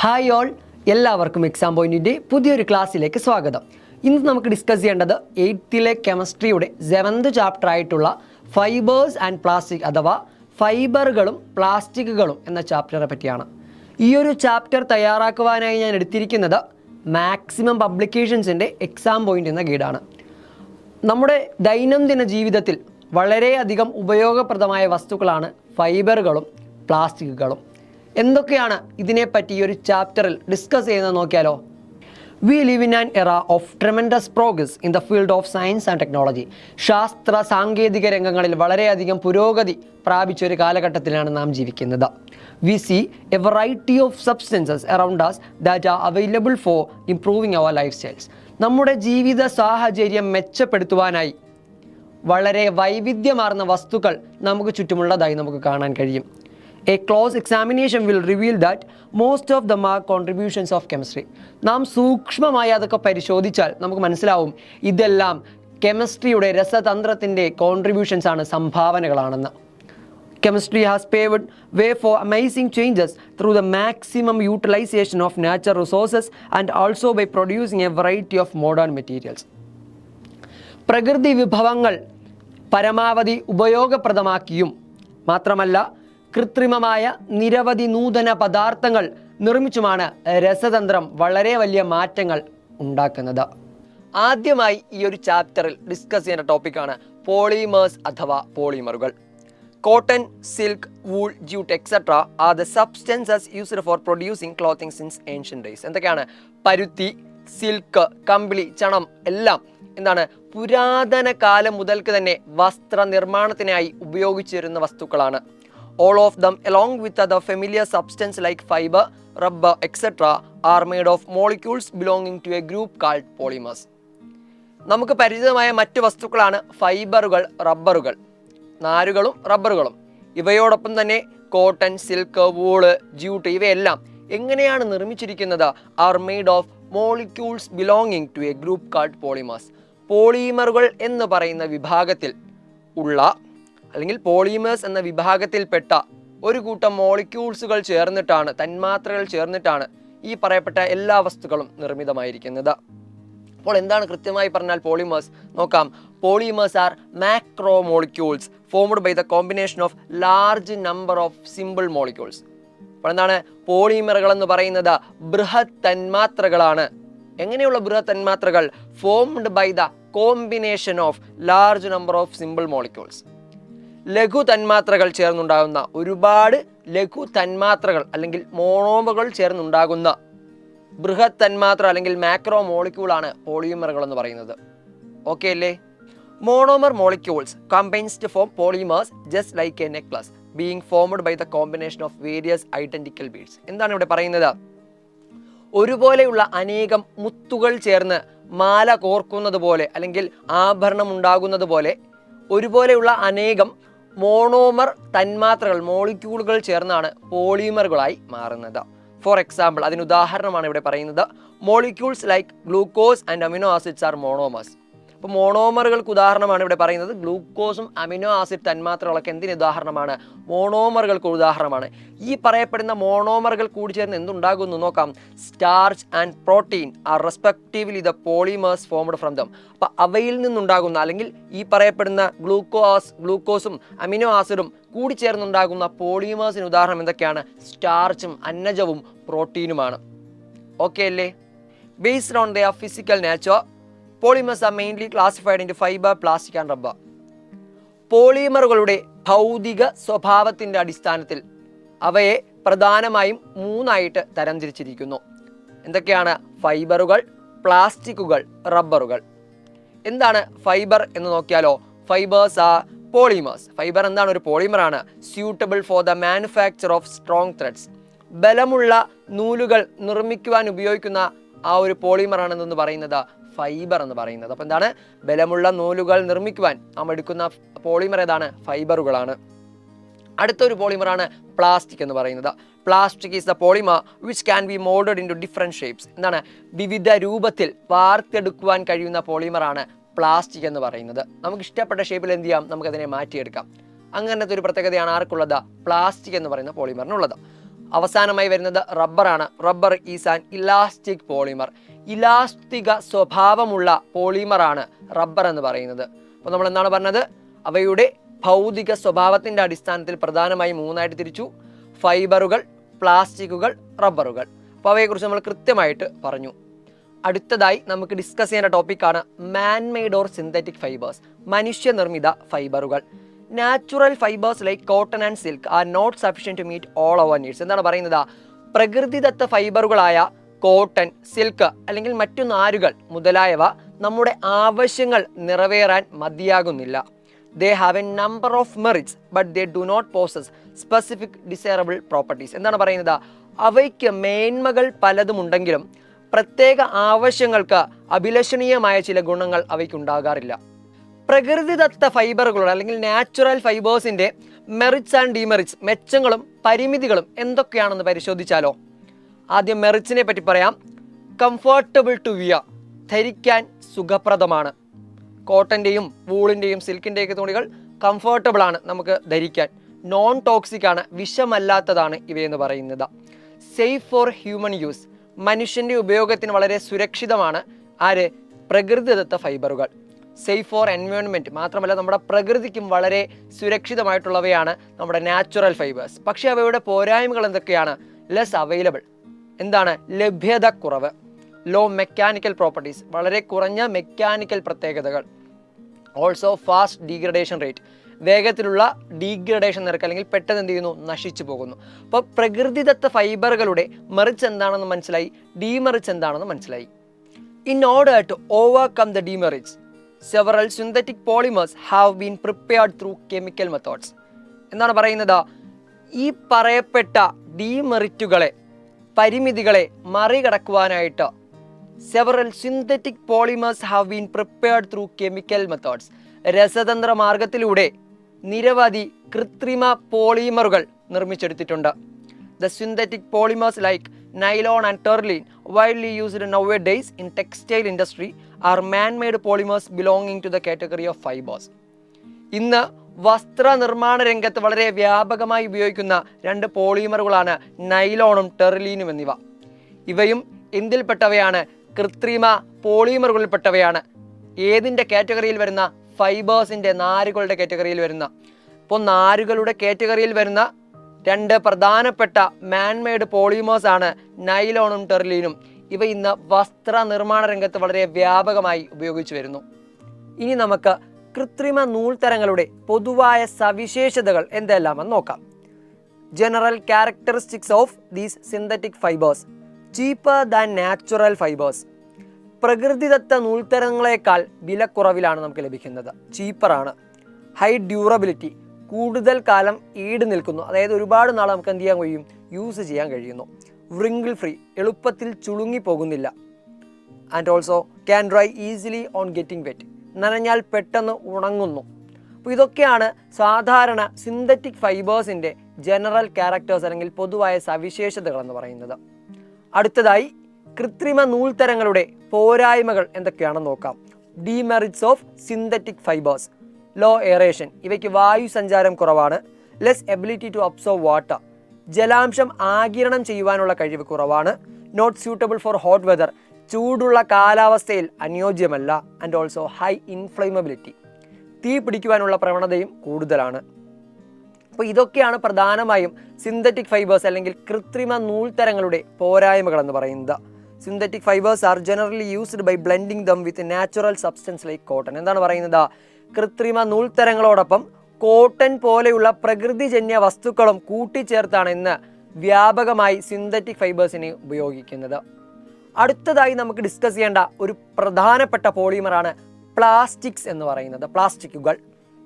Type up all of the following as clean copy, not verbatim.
Hi all, എല്ലാവർക്കും exam പോയിന്റിൻ്റെ പുതിയൊരു ക്ലാസ്സിലേക്ക് സ്വാഗതം. ഇന്ന് നമുക്ക് ഡിസ്കസ് ചെയ്യേണ്ടത് 8th കെമിസ്ട്രിയുടെ 7th ചാപ്റ്റർ ആയിട്ടുള്ള ഫൈബേഴ്സ് ആൻഡ് പ്ലാസ്റ്റിക് അഥവാ ഫൈബറുകളും പ്ലാസ്റ്റിക്കുകളും എന്ന ചാപ്റ്ററെ പറ്റിയാണ്. ഈ ഒരു ചാപ്റ്റർ തയ്യാറാക്കുവാനായി ഞാൻ എടുത്തിരിക്കുന്നത് മാക്സിമം പബ്ലിക്കേഷൻസിൻ്റെ എക്സാം പോയിന്റ് എന്ന ഗൈഡാണ്. നമ്മുടെ ദൈനംദിന ജീവിതത്തിൽ വളരെയധികം ഉപയോഗപ്രദമായ വസ്തുക്കളാണ് ഫൈബറുകളും പ്ലാസ്റ്റിക്കുകളും. എന്തൊക്കെയാണ് ഇതിനെപ്പറ്റി ഈ ഒരു ചാപ്റ്ററിൽ ഡിസ്കസ് ചെയ്യുന്നത് നോക്കിയാലോ. വി ലിവ് ഇൻ ആൻ എറ of tremendous progress in the field of science and technology. ശാസ്ത്ര സാങ്കേതിക രംഗങ്ങളിൽ വളരെയധികം പുരോഗതി പ്രാപിച്ച ഒരു കാലഘട്ടത്തിലാണ് നാം ജീവിക്കുന്നത്. We see a variety of substances around us that are available for improving our lifestyles. നമ്മുടെ ജീവിത സാഹചര്യം മെച്ചപ്പെടുത്തുവാനായി വളരെ വൈവിധ്യമാർന്ന വസ്തുക്കൾ നമുക്ക് ചുറ്റുമുള്ളതായി നമുക്ക് കാണാൻ കഴിയും. A close examination will reveal that most of them are contributions of chemistry. നാം സൂക്ഷ്മമായി അതൊക്കെ പരിശോധിച്ചാൽ നമുക്ക് മനസ്സിലാവും ഇതെല്ലാം കെമിസ്ട്രിയുടെ രസതന്ത്രത്തിൻ്റെ കോൺട്രിബ്യൂഷൻസ് ആണ്, സംഭാവനകളാണെന്ന്. Chemistry has paved way for amazing changes through the maximum utilization of natural resources and also by producing a variety of modern materials. പ്രകൃതി വിഭവങ്ങൾ പരമാവധി ഉപയോഗപ്രദമാക്കിയും മാത്രമല്ല കൃത്രിമമായ നിരവധി നൂതന പദാർത്ഥങ്ങൾ നിർമ്മിച്ചുമാണ് രസതന്ത്രം വളരെ വലിയ മാറ്റങ്ങൾ ഉണ്ടാക്കുന്നത്. ആദ്യമായി ഈ ഒരു ചാപ്റ്ററിൽ ഡിസ്കസ് ചെയ്യുന്ന ടോപ്പിക്കാണ് പോളിമേഴ്സ് അഥവാ പോളിമറുകൾ. Cotton, silk, wool, jute etcetera are the substances used for producing clothing since ancient days. എന്തൊക്കെയാണ്? പരുത്തി, സിൽക്ക്, കമ്പിളി, ചണം എല്ലാം എന്താണ് പുരാതന കാലം മുതൽക്ക് തന്നെ വസ്ത്രനിർമ്മാണത്തിനായി ഉപയോഗിച്ചിരുന്ന വസ്തുക്കളാണ്. All of them along with other familiar substance like fiber, rubber, etc. are made of molecules belonging to a group called polymers. നമുക്ക് പരിചിതമായ മറ്റ് വസ്തുക്കളാണ് ഫൈബറുകൾ, റബ്ബറുകൾ, നാരുകളും റബ്ബറുകളും. ഇവയോടൊപ്പം തന്നെ കോട്ടൺ, സിൽക്ക്, വൂള്, ജ്യൂട്ട് ഇവയെല്ലാം എങ്ങനെയാണ് നിർമ്മിച്ചിരിക്കുന്നത്? are made of molecules belonging to a group called polymers. പോളിമറുകൾ എന്ന് പറയുന്ന വിഭാഗത്തിൽ ഉള്ള അല്ലെങ്കിൽ പോളിമേഴ്സ് എന്ന വിഭാഗത്തിൽപ്പെട്ട ഒരു കൂട്ടം മോളിക്യൂൾസുകൾ ചേർന്നിട്ടാണ്, തന്മാത്രകൾ ചേർന്നിട്ടാണ് ഈ പറയപ്പെട്ട എല്ലാ വസ്തുക്കളും നിർമ്മിതമായിരിക്കുന്നത്. അപ്പോൾ എന്താണ് കൃത്യമായി പറഞ്ഞാൽ പോളിമേഴ്സ്? നോക്കാം. Polymers are macro molecules formed by the combination of large number of simple molecules. അപ്പോൾ എന്താണ് പോളിമറുകൾ എന്ന് പറയുന്നത്? ബൃഹത് തന്മാത്രകളാണ്. എങ്ങനെയുള്ള ബൃഹത് തന്മാത്രകൾ? Formed by the combination of large number of simple molecules. ലഘു തന്മാത്രകൾ ചേർന്നുണ്ടാകുന്ന ഒരുപാട് ലഘു തന്മാത്രകൾ അല്ലെങ്കിൽ മോണോമറുകൾ ചേർന്നുണ്ടാകുന്ന ബൃഹത് തന്മാത്ര അല്ലെങ്കിൽ മാക്രോ മോളിക്യൂളാണ് പോളിമറുകൾ എന്ന് പറയുന്നത്. ഓക്കെ അല്ലേ? Monomer molecules combines to form polymers just like a necklace being formed by the combination of various identical beads. എന്താണ് ഇവിടെ പറയുന്നത്? ഒരുപോലെയുള്ള അനേകം മുത്തുകൾ ചേർന്ന് മാല കോർക്കുന്നത് പോലെ അല്ലെങ്കിൽ ആഭരണം ഉണ്ടാകുന്നത് പോലെ ഒരുപോലെയുള്ള അനേകം മോണോമർ തന്മാത്രകൾ, മോളിക്യൂളുകൾ ചേർന്നാണ് പോളിമറുകളായി മാറുന്നത്. ഫോർ എക്സാമ്പിൾ, അതിന് ഉദാഹരണമാണ് ഇവിടെ പറയുന്നത്. Molecules like glucose and amino acids R monomers. അപ്പോൾ മോണോമറുകൾക്ക് ഉദാഹരണമാണ് ഇവിടെ പറയുന്നത്. ഗ്ലൂക്കോസും അമിനോ ആസിഡ് തന്മാത്രകളൊക്കെ എന്തിന് ഉദാഹരണമാണ്? മോണോമറുകൾക്ക് ഉദാഹരണമാണ്. ഈ പറയപ്പെടുന്ന മോണോമറുകൾ കൂടി ചേർന്ന് എന്തുണ്ടാകുന്നു നോക്കാം. Starch and protein are respectively the polymers formed from them. അപ്പോൾ അവയിൽ നിന്നുണ്ടാകുന്ന അല്ലെങ്കിൽ ഈ പറയപ്പെടുന്ന ഗ്ലൂക്കോസും അമിനോ ആസിഡും കൂടി ചേർന്നുണ്ടാകുന്ന പോളിമേഴ്സിന് ഉദാഹരണം എന്തൊക്കെയാണ്? സ്റ്റാർച്ചും അന്നജവും പ്രോട്ടീനുമാണ്. ഓക്കെ അല്ലേ? Based on their physical nature polymers are mainly classified into fiber, plastic and rubber. പോളിമറുകളുടെ ഭൗതിക സ്വഭാവത്തിൻ്റെ അടിസ്ഥാനത്തിൽ അവയെ പ്രധാനമായും മൂന്നായിട്ട് തരംതിരിച്ചിരിക്കുന്നു. എന്തൊക്കെയാണ്? ഫൈബറുകൾ, പ്ലാസ്റ്റിക്കുകൾ, റബ്ബറുകൾ. എന്താണ് ഫൈബർ എന്ന് നോക്കിയാലോ. Fibres R polymers. ഫൈബർ എന്താണ്? ഒരു പോളിമറാണ്. Suitable for the manufacture of strong threads. ബലമുള്ള നൂലുകൾ നിർമ്മിക്കുവാൻ ഉപയോഗിക്കുന്ന ആ ഒരു പോളിമറാണെന്ന് പറയുന്നത് ഫൈബർ എന്ന് പറയുന്നത്. അപ്പോൾ എന്താണ്? ബലമുള്ള നൂലുകൾ നിർമ്മിക്കുവാൻ നാം എടുക്കുന്ന പോളിമർ ഏതാണ്? ഫൈബറുകളാണ്. അടുത്തൊരു പോളിമറാണ് പ്ലാസ്റ്റിക് എന്ന് പറയുന്നത്. Plastic is the polymer which can be moulded in to different shapes. എന്താണ്? വിവിധ രൂപത്തിൽ വാർത്തെടുക്കുവാൻ കഴിയുന്ന പോളിമറാണ് പ്ലാസ്റ്റിക് എന്ന് പറയുന്നത്. നമുക്ക് ഇഷ്ടപ്പെട്ട ഷേപ്പിൽ എന്ത് ചെയ്യാം? നമുക്കതിനെ മാറ്റിയെടുക്കാം. അങ്ങനത്തെ ഒരു പ്രത്യേകതയാണ് ആർക്കുള്ളത്? പ്ലാസ്റ്റിക് എന്ന് പറയുന്ന പോളിമറിനുള്ളത്. അവസാനമായി വരുന്നത് റബ്ബറാണ്. Rubber is an elastic polymer. ഇലാസ്തിക സ്വഭാവമുള്ള പോളിമറാണ് റബ്ബർ എന്ന് പറയുന്നത്. അപ്പോൾ നമ്മൾ എന്താണ് പറഞ്ഞത്? അവയുടെ ഭൗതിക സ്വഭാവത്തിൻ്റെ അടിസ്ഥാനത്തിൽ പ്രധാനമായും 3ആയിട്ട് തിരിച്ചു: ഫൈബറുകൾ, പ്ലാസ്റ്റിക്കുകൾ, റബ്ബറുകൾ. അപ്പോൾ അവയെക്കുറിച്ച് നമ്മൾ കൃത്യമായിട്ട് പറഞ്ഞു. അടുത്തതായി നമുക്ക് ഡിസ്കസ് ചെയ്യേണ്ട ടോപ്പിക്കാണ് man made or synthetic fibres, മനുഷ്യനിർമ്മിത ഫൈബറുകൾ. Natural fibres like cotton and silk are not sufficient to meet all our needs. എന്താണ് പറയുന്നത്? പ്രകൃതിദത്ത ഫൈബറുകളായ കോട്ടൺ, സിൽക്ക് അല്ലെങ്കിൽ മറ്റു നാരുകൾ മുതലായവ നമ്മുടെ ആവശ്യങ്ങൾ നിറവേറാൻ മതിയാകുന്നില്ല. They have a number of merits, but they do not possess specific desirable properties. എന്താണ് പറയുന്നത്? അവയ്ക്ക് മേന്മകൾ പലതും ഉണ്ടെങ്കിലും പ്രത്യേക ആവശ്യങ്ങൾക്ക് അഭിലഷണീയമായ ചില ഗുണങ്ങൾ അവയ്ക്കുണ്ടാകാറില്ല. പ്രകൃതിദത്ത ഫൈബറുകളുടെ അല്ലെങ്കിൽ നാച്ചുറൽ ഫൈബേഴ്സിൻ്റെ മെറിറ്റ്സ് ആൻഡ് ഡിമെറിറ്റ്സ്, മെച്ചങ്ങളും പരിമിതികളും എന്തൊക്കെയാണെന്ന് പരിശോധിച്ചാലോ? ആദ്യം മെറിറ്റ്സിനെ പറ്റി പറയാം. കംഫർട്ടബിൾ ടു വിയർ, ധരിക്കാൻ സുഖപ്രദമാണ്. കോട്ടൻ്റെയും വൂളിൻ്റെയും സിൽക്കിൻ്റെയൊക്കെ തുണികൾ കംഫർട്ടബിൾ ആണ് നമുക്ക് ധരിക്കാൻ. നോൺ ടോക്സിക് ആണ്, വിഷമല്ലാത്തതാണ് ഇവയെന്ന് പറയുന്നത്. സേഫ് ഫോർ ഹ്യൂമൻ യൂസ്, മനുഷ്യൻ്റെ ഉപയോഗത്തിന് വളരെ സുരക്ഷിതമാണ്. ആര്? പ്രകൃതിദത്ത ഫൈബറുകൾ. സേഫ് ഫോർ എൻവയോൺമെൻറ്റ്, മാത്രമല്ല നമ്മുടെ പ്രകൃതിക്കും വളരെ സുരക്ഷിതമായിട്ടുള്ളവയാണ് നമ്മുടെ നാച്ചുറൽ ഫൈബേഴ്സ്. പക്ഷേ അവയുടെ പോരായ്മകൾ എന്തൊക്കെയാണ്? ലെസ് അവൈലബിൾ, എന്താണ്? ലഭ്യത കുറവ്. ലോ മെക്കാനിക്കൽ പ്രോപ്പർട്ടീസ്, വളരെ കുറഞ്ഞ മെക്കാനിക്കൽ പ്രത്യേകതകൾ. ഓൾസോ ഫാസ്റ്റ് ഡീഗ്രഡേഷൻ റേറ്റ്, വേഗത്തിലുള്ള ഡീഗ്രഡേഷൻ നിരക്ക്, അല്ലെങ്കിൽ പെട്ടെന്ന് എന്ത് ചെയ്യുന്നു? നശിച്ചു പോകുന്നു. അപ്പോൾ പ്രകൃതിദത്ത ഫൈബറുകളുടെ മെറിറ്റ്സ് എന്താണെന്ന് മനസ്സിലായി, ഡീമെറിറ്റ്സ് എന്താണെന്ന് മനസ്സിലായി. In order to overcome the demerits, several synthetic polymers have been prepared through chemical methods. എന്താണ് പറയുന്നത്? ഈ പറയപ്പെട്ട ഡീമെറിറ്റുകളെ, പരിമിതികളെ മറികടക്കുവാനായിട്ട് several synthetic polymers have been prepared through chemical methods. രസതന്ത്ര മാർഗത്തിലൂടെ നിരവധി കൃത്രിമ പോളിമറുകൾ നിർമ്മിച്ചെടുത്തിട്ടുണ്ട്. The synthetic polymers like nylon and terylene, widely used nowadays in textile industry, are man-made polymers belonging to the category of fibers. ഇന്ന് വസ്ത്രനിർമ്മാണ രംഗത്ത് വളരെ വ്യാപകമായി ഉപയോഗിക്കുന്ന രണ്ട് പോളിമറുകളാണ് നൈലോണും ടെറിലീനും എന്നിവ. ഇവയും എന്തിൽപ്പെട്ടവയാണ്? കൃത്രിമ പോളിമറുകളിൽപ്പെട്ടവയാണ്. ഏതിൻ്റെ കാറ്റഗറിയിൽ വരുന്ന? ഫൈബേഴ്സിൻ്റെ, നാരുകളുടെ കാറ്റഗറിയിൽ വരുന്ന. ഇപ്പോൾ നാരുകളുടെ കാറ്റഗറിയിൽ വരുന്ന രണ്ട് പ്രധാനപ്പെട്ട മാൻമെയ്ഡ് പോളിമേഴ്സ് ആണ് നൈലോണും ടെറിലീനും. ഇവ ഇന്ന് വസ്ത്രനിർമ്മാണ രംഗത്ത് വളരെ വ്യാപകമായി ഉപയോഗിച്ചു വരുന്നു. ഇനി നമുക്ക് കൃത്രിമ നൂൽത്തരങ്ങളുടെ പൊതുവായ സവിശേഷതകൾ എന്തെല്ലാമെന്ന് നോക്കാം. General characteristics of these synthetic fibres: cheaper than natural fibres. പ്രകൃതിദത്ത നൂൽത്തരങ്ങളെക്കാൾ വിലക്കുറവിലാണ് നമുക്ക് ലഭിക്കുന്നത്. ചീപ്പറാണ്. ഹൈ ഡ്യൂറബിലിറ്റി, കൂടുതൽ കാലം ഈട് നിൽക്കുന്നു, അതായത് ഒരുപാട് നാൾ നമുക്ക് എന്ത് ചെയ്യാൻ കഴിയും? യൂസ് ചെയ്യാൻ കഴിയുന്നു. വ്രിങ്കിൾ ഫ്രീ, എളുപ്പത്തിൽ ചുളുങ്ങി പോകുന്നില്ല. And also can dry easily on getting wet, നനഞ്ഞാൽ പെട്ടെന്ന് ഉണങ്ങുന്നു. അപ്പോൾ ഇതൊക്കെയാണ് സാധാരണ സിന്തറ്റിക് ഫൈബേഴ്സിൻ്റെ ജനറൽ ക്യാരക്ടേഴ്സ് അല്ലെങ്കിൽ പൊതുവായ സവിശേഷതകൾ എന്ന് പറയുന്നത്. അടുത്തതായി കൃത്രിമ നൂൽത്തരങ്ങളുടെ പോരായ്മകൾ എന്തൊക്കെയാണെന്ന് നോക്കാം. Demerits of synthetic fibres: low aeration, ഇവയ്ക്ക് വായു സഞ്ചാരം കുറവാണ്. Less ability to absorb water, ജലാംശം ആഗിരണം ചെയ്യുവാനുള്ള കഴിവ് കുറവാണ്. Not suitable for hot weather, ചൂടുള്ള കാലാവസ്ഥയിൽ അനുയോജ്യമല്ല. ആൻഡ് ഓൾസോ ഹൈ ഇൻഫ്ലമബിലിറ്റി, തീ പിടിക്കുവാനുള്ള പ്രവണതയും കൂടുതലാണ്. അപ്പോൾ ഇതൊക്കെയാണ് പ്രധാനമായും സിന്തറ്റിക് ഫൈബേഴ്സ് അല്ലെങ്കിൽ കൃത്രിമ നൂൽത്തരങ്ങളുടെ പോരായ്മകൾ എന്ന് പറയുന്നത്. Synthetic fibres are generally used by blending them with natural substance like cotton. എന്താണ് പറയുന്നത്? കൃത്രിമ നൂൽത്തരങ്ങളോടൊപ്പം കോട്ടൺ പോലെയുള്ള പ്രകൃതിജന്യ വസ്തുക്കളും കൂട്ടിച്ചേർത്താണ് ഇന്ന് വ്യാപകമായി സിന്തറ്റിക് ഫൈബേഴ്സിനെ ഉപയോഗിക്കുന്നത്. അടുത്തതായി നമുക്ക് ഡിസ്കസ് ചെയ്യേണ്ട ഒരു പ്രധാനപ്പെട്ട പോളിമറാണ് പ്ലാസ്റ്റിക്സ് എന്ന് പറയുന്നത്. പ്ലാസ്റ്റിക്കുകൾ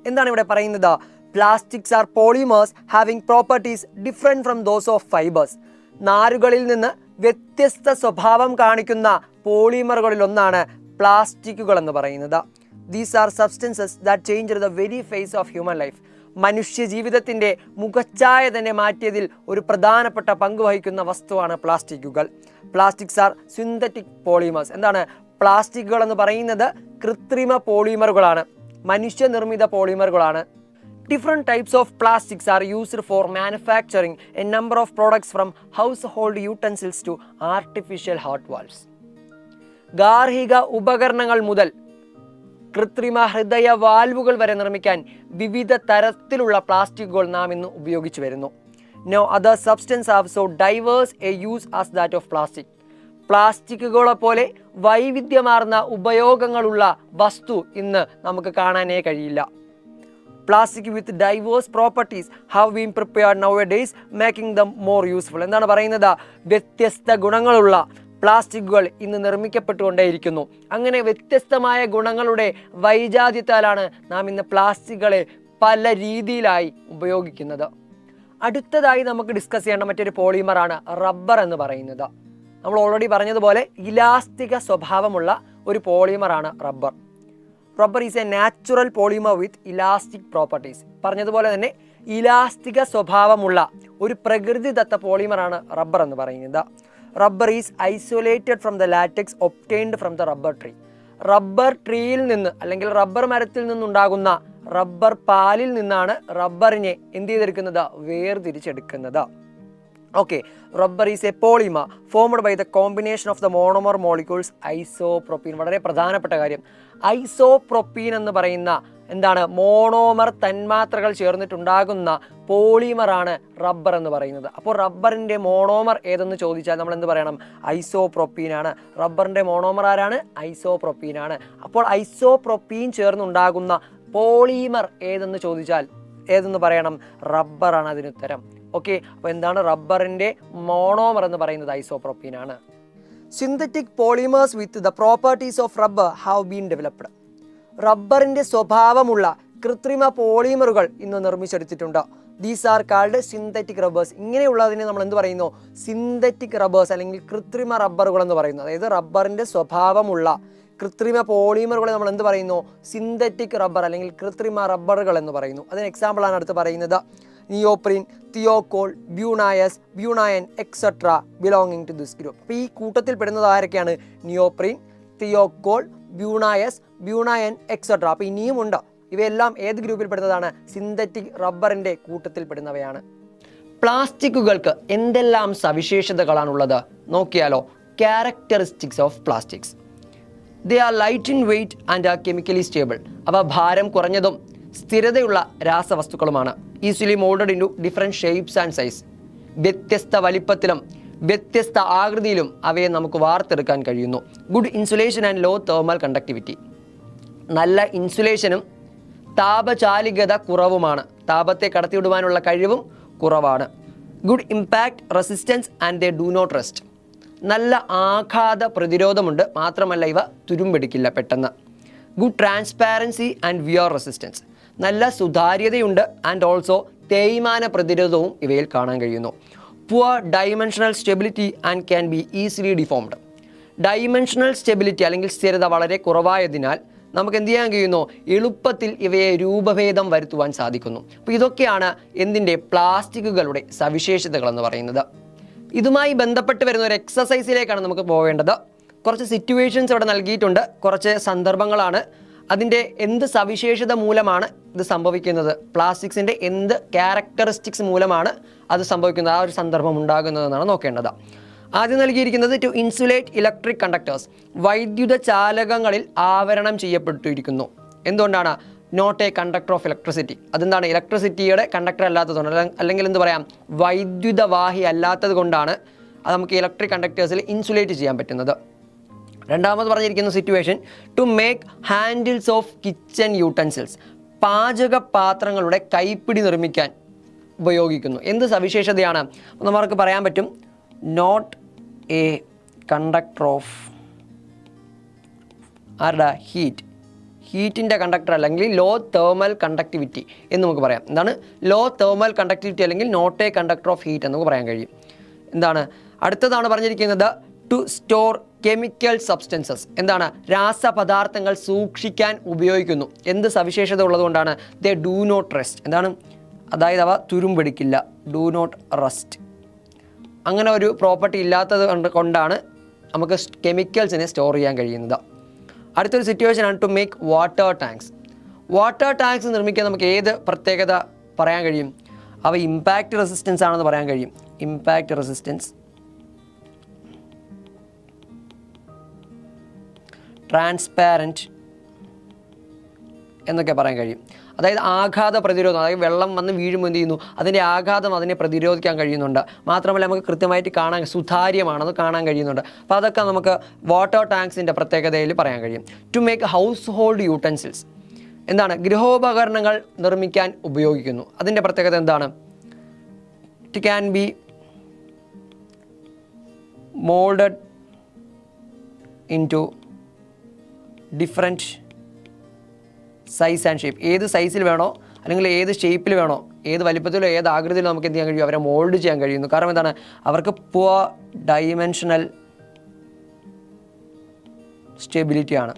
എന്താണ് ഇവിടെ പറയുന്നത്? Plastics are polymers having properties different from those of fibres. നാരുകളിൽ നിന്ന് വ്യത്യസ്ത സ്വഭാവം കാണിക്കുന്ന പോളിമറുകളിൽ ഒന്നാണ് പ്ലാസ്റ്റിക്കുകൾ എന്ന് പറയുന്നത്. These are substances that change the very face of human life. മനുഷ്യ ജീവിതത്തിൻ്റെ മുഖച്ഛായ തന്നെ മാറ്റിയതിൽ ഒരു പ്രധാനപ്പെട്ട പങ്ക് വഹിക്കുന്ന വസ്തുവാണ് പ്ലാസ്റ്റിക്കുകൾ. Plastics R synthetic polymers. എന്താണ്? പ്ലാസ്റ്റിക്കുകൾ എന്ന് പറയുന്നത് കൃത്രിമ പോളിമറുകളാണ്, മനുഷ്യനിർമ്മിത പോളിമറുകളാണ്. Different types of plastics are used for manufacturing a number of products from household utensils to artificial heart valves. ഗാർഹിക ഉപകരണങ്ങൾ മുതൽ കൃത്രിമ ഹൃദയ വാൽവുകൾ വരെ നിർമ്മിക്കാൻ വിവിധ തരത്തിലുള്ള പ്ലാസ്റ്റിക്കുകൾ നാം ഇന്ന് ഉപയോഗിച്ചു വരുന്നു. No other substance have so diverse a use as that of plastic. പ്ലാസ്റ്റിക്കുകളെ പോലെ വൈവിധ്യമാർന്ന ഉപയോഗങ്ങളുള്ള വസ്തു ഇന്ന് നമുക്ക് കാണാനേ കഴിയില്ല. Plastic with diverse properties have been prepared nowadays, making them more useful. എന്താണ് പറയുന്നത്? വ്യത്യസ്ത ഗുണങ്ങളുള്ള പ്ലാസ്റ്റിക്കുകൾ ഇന്ന് നിർമ്മിക്കപ്പെട്ടുകൊണ്ടേയിരിക്കുന്നു. അങ്ങനെ വ്യത്യസ്തമായ ഗുണങ്ങളുടെ വൈജാത്യത്താലാണ് നാം ഇന്ന് പ്ലാസ്റ്റിക്കുകളെ പല രീതിയിലായി ഉപയോഗിക്കുന്നത്. അടുത്തതായി നമുക്ക് ഡിസ്കസ് ചെയ്യേണ്ട മറ്റൊരു പോളിമറാണ് റബ്ബർ എന്ന് പറയുന്നത്. നമ്മൾ ഓൾറെഡി പറഞ്ഞതുപോലെ ഇലാസ്തിക സ്വഭാവമുള്ള ഒരു പോളിമറാണ് rubber. Rubber is a natural polymer with elastic properties. പറഞ്ഞതുപോലെ തന്നെ ഇലാസ്തിക സ്വഭാവമുള്ള ഒരു പ്രകൃതിദത്ത പോളിമറാണ് റബ്ബർ എന്ന് പറയുന്നത്. Rubber is isolated from the latex obtained from the rubber tree. Rubber ട്രീയിൽ നിന്ന് അല്ലെങ്കിൽ റബ്ബർ മരത്തിൽ നിന്നുണ്ടാകുന്ന റബ്ബർ പാലിൽ നിന്നാണ് റബ്ബറിനെ എന്ത് ചെയ്തെടുക്കുന്നത്? വേർതിരിച്ചെടുക്കുന്നത്. Okay, rubber is a polymer formed by the combination of the monomer molecules isopropene. വളരെ പ്രധാനപ്പെട്ട കാര്യം, ഐസോപ്രോപ്പീൻ എന്ന് പറയുന്ന എന്താണ്? മോണോമർ തന്മാത്രകൾ ചേർന്നിട്ടുണ്ടാകുന്ന പോളിമറാണ് റബ്ബർ എന്ന് പറയുന്നത്. അപ്പോൾ റബ്ബറിൻ്റെ മോണോമർ ഏതെന്ന് ചോദിച്ചാൽ നമ്മൾ എന്ത് പറയണം? ഐസോപ്രോപ്പീനാണ്. റബ്ബറിൻ്റെ മോണോമർ ആരാണ്? ഐസോപ്രോപ്പീനാണ്. അപ്പോൾ ഐസോപ്രോപ്പീൻ ചേർന്നുണ്ടാകുന്ന പോളിമർ ഏതെന്ന് ചോദിച്ചാൽ ഏതെന്ന് പറയണം? റബ്ബറാണ് അതിനുത്തരം. ഓക്കെ, അപ്പോൾ എന്താണ് റബ്ബറിൻ്റെ മോണോമർ എന്ന് പറയുന്നത്? ഐസോപ്രോപ്പീനാണ്. Synthetic polymers with the properties of rubber have been developed. റബ്ബറിൻ്റെ സ്വഭാവമുള്ള കൃത്രിമ പോളിമറുകൾ ഇന്ന് നിർമ്മിച്ചെടുത്തിട്ടുണ്ട്. These are called synthetic rubbers. ഇങ്ങനെയുള്ളതിനെ നമ്മൾ എന്ത് പറയുന്നു? സിന്തറ്റിക് റബ്ബേഴ്സ് അല്ലെങ്കിൽ കൃത്രിമ റബ്ബറുകൾ എന്ന് പറയുന്നു. അതായത് റബ്ബറിൻ്റെ സ്വഭാവമുള്ള കൃത്രിമ പോളിമറുകളെ നമ്മൾ എന്ത് പറയുന്നു? സിന്തറ്റിക് റബ്ബർ അല്ലെങ്കിൽ കൃത്രിമ റബ്ബറുകൾ എന്ന് പറയുന്നു. അതിന് എക്സാമ്പിളാണ് അടുത്ത് പറയുന്നത്. Neoprene, Thiokol, Buna S, Buna N etcetera belonging to this group. അപ്പോൾ ഈ കൂട്ടത്തിൽ പെടുന്നത് ആരൊക്കെയാണ്? Neoprene, Thiokol, Buna S, Buna N etcetera. അപ്പോൾ ഇനിയുമുണ്ട്. ഇവയെല്ലാം ഏത് ഗ്രൂപ്പിൽ പെടുന്നതാണ്? സിന്തറ്റിക് റബ്ബറിൻ്റെ കൂട്ടത്തിൽ പെടുന്നവയാണ്. പ്ലാസ്റ്റിക്കുകൾക്ക് എന്തെല്ലാം സവിശേഷതകളാണുള്ളത് നോക്കിയാലോ? Characteristics of plastics. They are light in weight and are chemically stable. അവ ഭാരം കുറഞ്ഞതും സ്ഥിരതയുള്ള രാസവസ്തുക്കളുമാണ്. Easily moulded in to different shapes and size. വ്യത്യസ്ത വലിപ്പത്തിലും വ്യത്യസ്ത ആകൃതിയിലും അവയെ നമുക്ക് വാർത്തെടുക്കാൻ കഴിയുന്നു. Good insulation and low thermal conductivity. നല്ല ഇൻസുലേഷനും താപചാലികത കുറവുമാണ്. താപത്തെ കടത്തിവിടുവാനുള്ള കഴിവും കുറവാണ്. Good impact resistance and they do not rust. നല്ല ആഘാത പ്രതിരോധമുണ്ട്, മാത്രമല്ല ഇവ തുരുമ്പെടുക്കില്ല പെട്ടെന്ന്. Good transparency and wear resistance. നല്ല സുതാര്യതയുണ്ട് ആൻഡ് ഓൾസോ തേയ്മാന പ്രതിരോധവും ഇവയിൽ കാണാൻ കഴിയുന്നു. Poor dimensional stability and can be easily deformed. Dimensional stability അല്ലെങ്കിൽ സ്ഥിരത വളരെ കുറവായതിനാൽ നമുക്ക് എന്ത് ചെയ്യാൻ കഴിയുന്നു? എളുപ്പത്തിൽ ഇവയെ രൂപഭേദം വരുത്തുവാൻ സാധിക്കുന്നു. അപ്പോൾ ഇതൊക്കെയാണ് എന്തിൻ്റെ? പ്ലാസ്റ്റിക്കുകളുടെ സവിശേഷതകളെന്ന് പറയുന്നത്. ഇതുമായി ബന്ധപ്പെട്ട് വരുന്ന ഒരു എക്സസൈസിലേക്കാണ് നമുക്ക് പോവേണ്ടത്. കുറച്ച് സിറ്റുവേഷൻസ് ഇവിടെ നൽകിയിട്ടുണ്ട്, കുറച്ച് സന്ദർഭങ്ങളാണ്. അതിൻ്റെ എന്ത് സവിശേഷത മൂലമാണ് ഇത് സംഭവിക്കുന്നത്? പ്ലാസ്റ്റിക്സിൻ്റെ എന്ത് ക്യാരക്ടറിസ്റ്റിക്സ് മൂലമാണ് അത് സംഭവിക്കുന്നത്? ആ ഒരു സന്ദർഭം ഉണ്ടാകുന്നതെന്നാണ് നോക്കേണ്ടത്. ആദ്യം നൽകിയിരിക്കുന്നത് ടു ഇൻസുലേറ്റ് ഇലക്ട്രിക് കണ്ടക്ടേഴ്സ്. വൈദ്യുത ചാലകങ്ങളിൽ ആവരണം ചെയ്യപ്പെട്ടിരിക്കുന്നു. എന്തുകൊണ്ടാണ്? Not a conductor of electricity. അതെന്താണ്? ഇലക്ട്രിസിറ്റിയുടെ കണ്ടക്ടർ അല്ലാത്തതുകൊണ്ട്, അല്ലെങ്കിൽ എന്ത് പറയാം, വൈദ്യുതവാഹി അല്ലാത്തത് കൊണ്ടാണ് അത് നമുക്ക് ഇലക്ട്രിക് കണ്ടക്ടേഴ്സിൽ ഇൻസുലേറ്റ് ചെയ്യാൻ പറ്റുന്നത്. രണ്ടാമത് പറഞ്ഞിരിക്കുന്ന situation to make handles of kitchen utensils. പാചക പാത്രങ്ങളുടെ കൈപ്പിടി നിർമ്മിക്കാൻ ഉപയോഗിക്കുന്നു. എന്ത് സവിശേഷതയാണ്? നമുക്ക് പറയാൻ പറ്റും നോട്ട് എ കണ്ടക്ടർ ഓഫ് ആരുടെ? ഹീറ്റിൻ്റെ കണ്ടക്ടർ അല്ലെങ്കിൽ ലോ തേർമൽ കണ്ടക്ടിവിറ്റി എന്ന് നമുക്ക് പറയാം. എന്താണ് ലോ തേർമൽ കണ്ടക്ടിവിറ്റി അല്ലെങ്കിൽ not a conductor of heat എന്ന് നമുക്ക് പറയാൻ കഴിയും. എന്താണ് അടുത്തതാണ് പറഞ്ഞിരിക്കുന്നത്? To store chemical substances. എന്താണ്? രാസപദാർത്ഥങ്ങൾ സൂക്ഷിക്കാൻ ഉപയോഗിക്കുന്നു. എന്ത് സവിശേഷത ഉള്ളതുകൊണ്ടാണ്? They do not rest. എന്താണ്? അതായത് അവ തുരുമ്പെടുക്കില്ല. Do not rest. അങ്ങനെ ഒരു പ്രോപ്പർട്ടി ഇല്ലാത്തത് കൊണ്ടാണ് നമുക്ക് കെമിക്കൽസിനെ സ്റ്റോർ ചെയ്യാൻ കഴിയുന്നത്. അടുത്തൊരു സിറ്റുവേഷനാണ് to make water tanks. Water tanks നിർമ്മിക്കാൻ നമുക്ക് ഏത് പ്രത്യേകത പറയാൻ കഴിയും? അവ ഇമ്പാക്റ്റ് റെസിസ്റ്റൻസ് ആണെന്ന് പറയാൻ കഴിയും. ഇമ്പാക്റ്റ് റെസിസ്റ്റൻസ്, ട്രാൻസ്പാരൻറ്റ് എന്നൊക്കെ പറയാൻ കഴിയും. അതായത് ആഘാത പ്രതിരോധം, അതായത് വെള്ളം വന്ന് വീഴുമ്പോൾ എന്ത് ചെയ്യുന്നു, അതിൻ്റെ ആഘാതം അതിനെ പ്രതിരോധിക്കാൻ കഴിയുന്നുണ്ട്. മാത്രമല്ല നമുക്ക് കൃത്യമായിട്ട് കാണാൻ സുതാര്യമാണെന്ന് കാണാൻ കഴിയുന്നുണ്ട്. അപ്പോൾ അതൊക്കെ നമുക്ക് വാട്ടർ ടാങ്ക്സിൻ്റെ പ്രത്യേകതയിൽ പറയാൻ കഴിയും. To make household utensils, എന്താണ്, ഗൃഹോപകരണങ്ങൾ നിർമ്മിക്കാൻ ഉപയോഗിക്കുന്നു. അതിൻ്റെ പ്രത്യേകത എന്താണ്? It can be moulded in to different size and shape. ഏത് സൈസിൽ വേണോ അല്ലെങ്കിൽ ഏത് ഷേപ്പിൽ വേണോ, ഏത് വലിപ്പത്തിലോ ഏത് ആകൃതിയിലോ നമുക്ക് എന്ത് ചെയ്യാൻ കഴിയും? അവരെ മോൾഡ് ചെയ്യാൻ കഴിയുന്നു. കാരണം എന്താണ്? അവർക്ക് പുവർ ഡൈമെൻഷണൽ സ്റ്റെബിലിറ്റിയാണ്.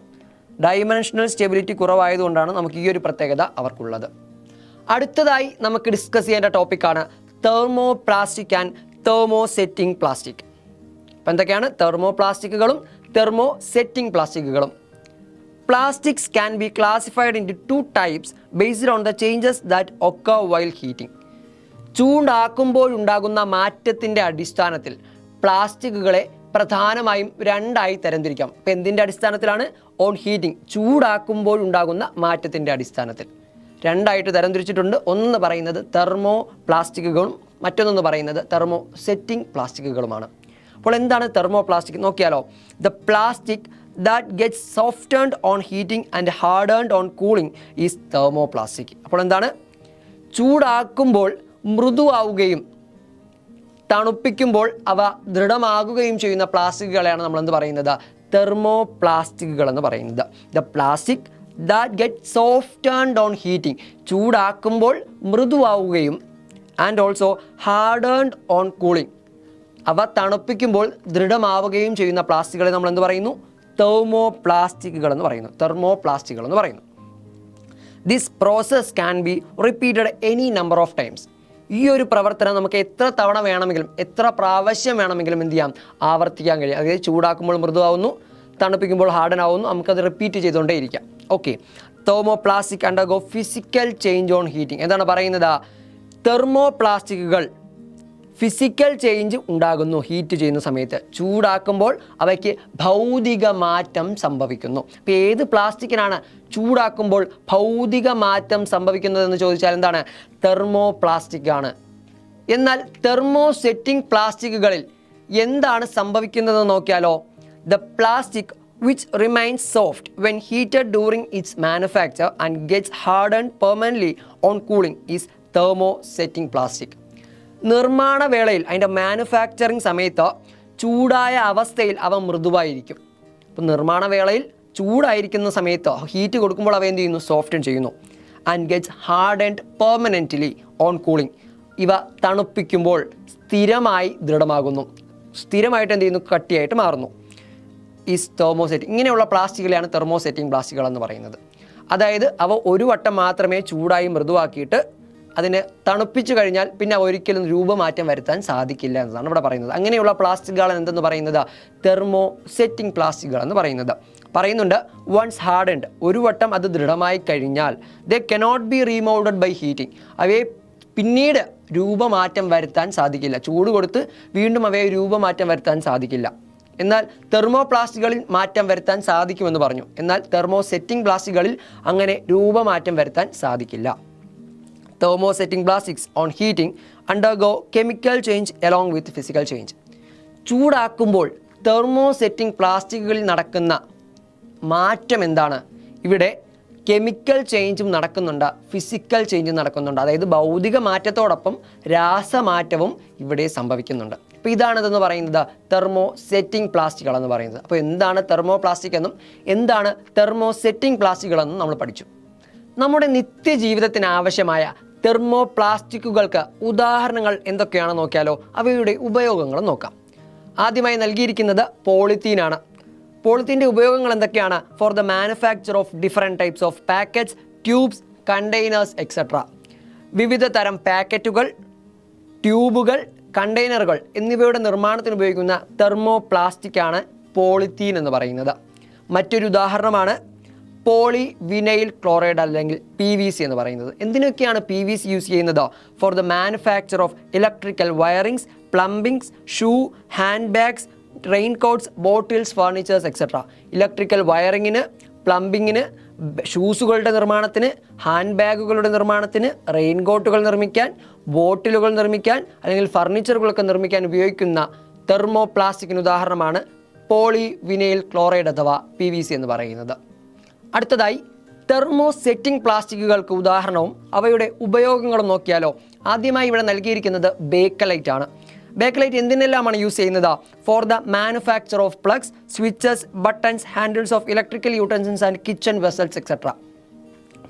ഡൈമെൻഷണൽ സ്റ്റെബിലിറ്റി കുറവായതുകൊണ്ടാണ് നമുക്ക് ഈ ഒരു പ്രത്യേകത അവർക്കുള്ളത്. അടുത്തതായി നമുക്ക് ഡിസ്കസ് ചെയ്യേണ്ട ടോപ്പിക്കാണ് thermoplastic and thermosetting plastic. അപ്പോൾ എന്തൊക്കെയാണ് തെർമോ പ്ലാസ്റ്റിക്കുകളും തെർമോ സെറ്റിംഗ് പ്ലാസ്റ്റിക്കുകളും? Plastics can be classified into two types based on the changes that occur while heating. ചൂടാക്കുമ്പോഴുണ്ടാകുന്ന മാറ്റത്തിൻ്റെ അടിസ്ഥാനത്തിൽ പ്ലാസ്റ്റിക്കുകളെ പ്രധാനമായും രണ്ടായി തരംതിരിക്കാം. ഇപ്പോൾ എന്തിൻ്റെ അടിസ്ഥാനത്തിലാണ്? ഓൺ ഹീറ്റിംഗ്, ചൂടാക്കുമ്പോഴുണ്ടാകുന്ന മാറ്റത്തിൻ്റെ അടിസ്ഥാനത്തിൽ രണ്ടായിട്ട് തരംതിരിച്ചിട്ടുണ്ട്. ഒന്ന് പറയുന്നത് തെർമോ പ്ലാസ്റ്റിക്കുകളും മറ്റൊന്ന് പറയുന്നത് തെർമോ സെറ്റിംഗ് പ്ലാസ്റ്റിക്കുകളുമാണ്. അപ്പോൾ എന്താണ് തെർമോ പ്ലാസ്റ്റിക് നോക്കിയാലോ? The plastic that gets softened on heating and hardened on cooling is thermoplastic. അപ്പോൾ എന്താണ്? ചൂടാക്കുമ്പോൾ മൃദുവാവുകയും തണുപ്പിക്കുമ്പോൾ അവ ദൃഢമാകുകയും ചെയ്യുന്ന പ്ലാസ്റ്റിക്കുകളെയാണ് നമ്മൾ എന്ത് പറയുന്നത്? തെർമോ പ്ലാസ്റ്റിക്കുകൾ എന്ന് പറയുന്നത്. The plastic that get softened on heating, ചൂടാക്കുമ്പോൾ മൃദുവാവുകയും and also hardened on cooling, അവ തണുപ്പിക്കുമ്പോൾ ദൃഢമാവുകയും ചെയ്യുന്ന പ്ലാസ്റ്റിക്കുകളെ നമ്മൾ എന്ത് പറയുന്നു? തെർമോ പ്ലാസ്റ്റിക്കുകൾ എന്ന് പറയുന്നു. തെർമോ പ്ലാസ്റ്റിക്കുകൾ എന്ന് പറയുന്നു. This process can be repeated any number of times. ഈ ഒരു പ്രവർത്തനം നമുക്ക് എത്ര തവണ വേണമെങ്കിലും എത്ര പ്രാവശ്യം വേണമെങ്കിലും എന്ത് ചെയ്യാം? ആവർത്തിക്കാൻ കഴിയും. അതായത് ചൂടാക്കുമ്പോൾ മൃദുവാകുന്നു, തണുപ്പിക്കുമ്പോൾ ഹാർഡൻ ആവുന്നു, നമുക്കത് റിപ്പീറ്റ് ചെയ്തുകൊണ്ടേ ഇരിക്കാം. Okay, thermo plastic undergo physical change on heating. എന്താണ് പറയുന്നത്? തെർമോ പ്ലാസ്റ്റിക്കുകൾ ഫിസിക്കൽ ചേഞ്ച് ഉണ്ടാകുന്നു. ഹീറ്റ് ചെയ്യുന്ന സമയത്ത് ചൂടാക്കുമ്പോൾ അവയ്ക്ക് ഭൗതിക മാറ്റം സംഭവിക്കുന്നു. ഇപ്പോൾ ഏത് പ്ലാസ്റ്റിക്കിനാണ് ചൂടാക്കുമ്പോൾ ഭൗതിക മാറ്റം സംഭവിക്കുന്നതെന്ന് ചോദിച്ചാൽ എന്താണ്? തെർമോ പ്ലാസ്റ്റിക് ആണ്. എന്നാൽ തെർമോ സെറ്റിംഗ് പ്ലാസ്റ്റിക്കുകളിൽ എന്താണ് സംഭവിക്കുന്നതെന്ന് നോക്കിയാലോ? The plastic which remains soft when heated during its manufacture and gets hardened permanently on cooling is thermosetting plastic. നിർമ്മാണ വേളയിൽ അതിൻ്റെ മാനുഫാക്ചറിങ് സമയത്ത് ചൂടായ അവസ്ഥയിൽ അവ മൃദുവായിരിക്കും. അപ്പോൾ നിർമ്മാണ വേളയിൽ ചൂടായിരിക്കുന്ന സമയത്ത് ഹീറ്റ് കൊടുക്കുമ്പോൾ അവ എന്ത് ചെയ്യുന്നു? സോഫ്റ്റൻ ചെയ്യുന്നു. And gets hardened permanently on cooling, ഇവ തണുപ്പിക്കുമ്പോൾ സ്ഥിരമായി ദൃഢമാകുന്നു. സ്ഥിരമായിട്ട് എന്ത് ചെയ്യുന്നു? കട്ടിയായിട്ട് മാറുന്നു. Is thermosetting. ഇങ്ങനെയുള്ള പ്ലാസ്റ്റിക്കുകളെയാണ് തെർമോസെറ്റിംഗ് പ്ലാസ്റ്റിക്കുകൾ എന്ന് പറയുന്നത്. അതായത് അവ ഒരു വട്ടം മാത്രമേ ചൂടായി മൃദുവാക്കിയിട്ട് അതിനെ തണുപ്പിച്ചു കഴിഞ്ഞാൽ പിന്നെ ഒരിക്കലും രൂപമാറ്റം വരുത്താൻ സാധിക്കില്ല എന്നതാണ് ഇവിടെ പറയുന്നത്. അങ്ങനെയുള്ള പ്ലാസ്റ്റിക്കുകൾ എന്തെന്ന് പറയുന്നത്? തെർമോ സെറ്റിംഗ് പ്ലാസ്റ്റിക്കുകൾ എന്ന് പറയുന്നുണ്ട്. വൺസ് ഹാർഡൻഡ്, ഒരു വട്ടം അത് ദൃഢമായി കഴിഞ്ഞാൽ they cannot be remoulded by heating, അവയെ പിന്നീട് രൂപമാറ്റം വരുത്താൻ സാധിക്കില്ല. ചൂട് കൊടുത്ത് വീണ്ടും അവയെ രൂപമാറ്റം വരുത്താൻ സാധിക്കില്ല. എന്നാൽ തെർമോ പ്ലാസ്റ്റിക്കുകളിൽ മാറ്റം വരുത്താൻ സാധിക്കുമെന്ന് പറഞ്ഞു. എന്നാൽ തെർമോ സെറ്റിംഗ് പ്ലാസ്റ്റിക്കുകളിൽ അങ്ങനെ രൂപമാറ്റം വരുത്താൻ സാധിക്കില്ല. Thermosetting plastics on heating undergo chemical change along with physical change. ചൂടാക്കുമ്പോൾ തെർമോസെറ്റിംഗ് പ്ലാസ്റ്റിക്കുകളിൽ നടക്കുന്ന മാറ്റം എന്താണ്? ഇവിടെ കെമിക്കൽ ചേഞ്ചും നടക്കുന്നുണ്ട്, ഫിസിക്കൽ ചേഞ്ചും നടക്കുന്നുണ്ട്. അതായത് ഭൗതിക മാറ്റത്തോടൊപ്പം രാസമാറ്റവും ഇവിടെ സംഭവിക്കുന്നുണ്ട്. അപ്പോൾ ഇതാണിതെന്ന് പറയുന്നത് തെർമോസെറ്റിംഗ് പ്ലാസ്റ്റിക്കുകൾ എന്ന് പറയുന്നത്. അപ്പോൾ എന്താണ് തെർമോ പ്ലാസ്റ്റിക് എന്നും എന്താണ് തെർമോസെറ്റിംഗ് പ്ലാസ്റ്റിക്കുകളെന്നും നമ്മൾ പഠിച്ചു. നമ്മുടെ നിത്യജീവിതത്തിന് ആവശ്യമായ തെർമോ പ്ലാസ്റ്റിക്കുകൾക്ക് ഉദാഹരണങ്ങൾ എന്തൊക്കെയാണെന്ന് നോക്കിയാലോ? അവയുടെ ഉപയോഗങ്ങൾ നോക്കാം. ആദ്യമായി നൽകിയിരിക്കുന്നത് പോളിത്തീനാണ്. പോളിത്തീൻ്റെ ഉപയോഗങ്ങൾ എന്തൊക്കെയാണ്? Four the manufacture of different types of packets, tubes, containers etcetera. വിവിധ തരം പാക്കറ്റുകൾ, ട്യൂബുകൾ, കണ്ടെയ്നറുകൾ എന്നിവയുടെ നിർമ്മാണത്തിന് ഉപയോഗിക്കുന്ന തെർമോ പ്ലാസ്റ്റിക്കാണ് പോളിത്തീൻ എന്ന് പറയുന്നത്. മറ്റൊരു ഉദാഹരണമാണ് പോളി വിനൈൽ ക്ലോറൈഡ് അല്ലെങ്കിൽ PVC എന്ന് പറയുന്നത്. എന്തിനൊക്കെയാണ് PVC യൂസ് ചെയ്യുന്നത്? For the manufacture of electrical wirings, plumbings, shoe, hand bags, rain coats, bottles, furnitures etcetera. Electrical വയറിങ്ങിന്, പ്ലംബിങ്ങിന്, ഷൂസുകളുടെ നിർമ്മാണത്തിന്, ഹാൻഡ് ബാഗുകളുടെ നിർമ്മാണത്തിന്, റെയിൻ കോട്ടുകൾ നിർമ്മിക്കാൻ, ബോട്ടിലുകൾ നിർമ്മിക്കാൻ അല്ലെങ്കിൽ ഫർണിച്ചറുകളൊക്കെ നിർമ്മിക്കാൻ ഉപയോഗിക്കുന്ന തെർമോ പ്ലാസ്റ്റിക്കിന് ഉദാഹരണമാണ് പോളി വിനൈൽ ക്ലോറൈഡ് അഥവാ PVC എന്ന് പറയുന്നത്. അടുത്തതായി തെർമോ സെറ്റിംഗ് പ്ലാസ്റ്റിക്കുകൾക്ക് ഉദാഹരണവും അവയുടെ ഉപയോഗങ്ങളും നോക്കിയാലോ. ആദ്യമായി ഇവിടെ നൽകിയിരിക്കുന്നത് ബേക്കലൈറ്റ് ആണ്. ബേക്കലൈറ്റ് എന്തിനെല്ലാമാണ് യൂസ് ചെയ്യുന്നത്? For the manufacture of plugs, switches, buttons, handles of electrical utensils and kitchen vessels etcetera.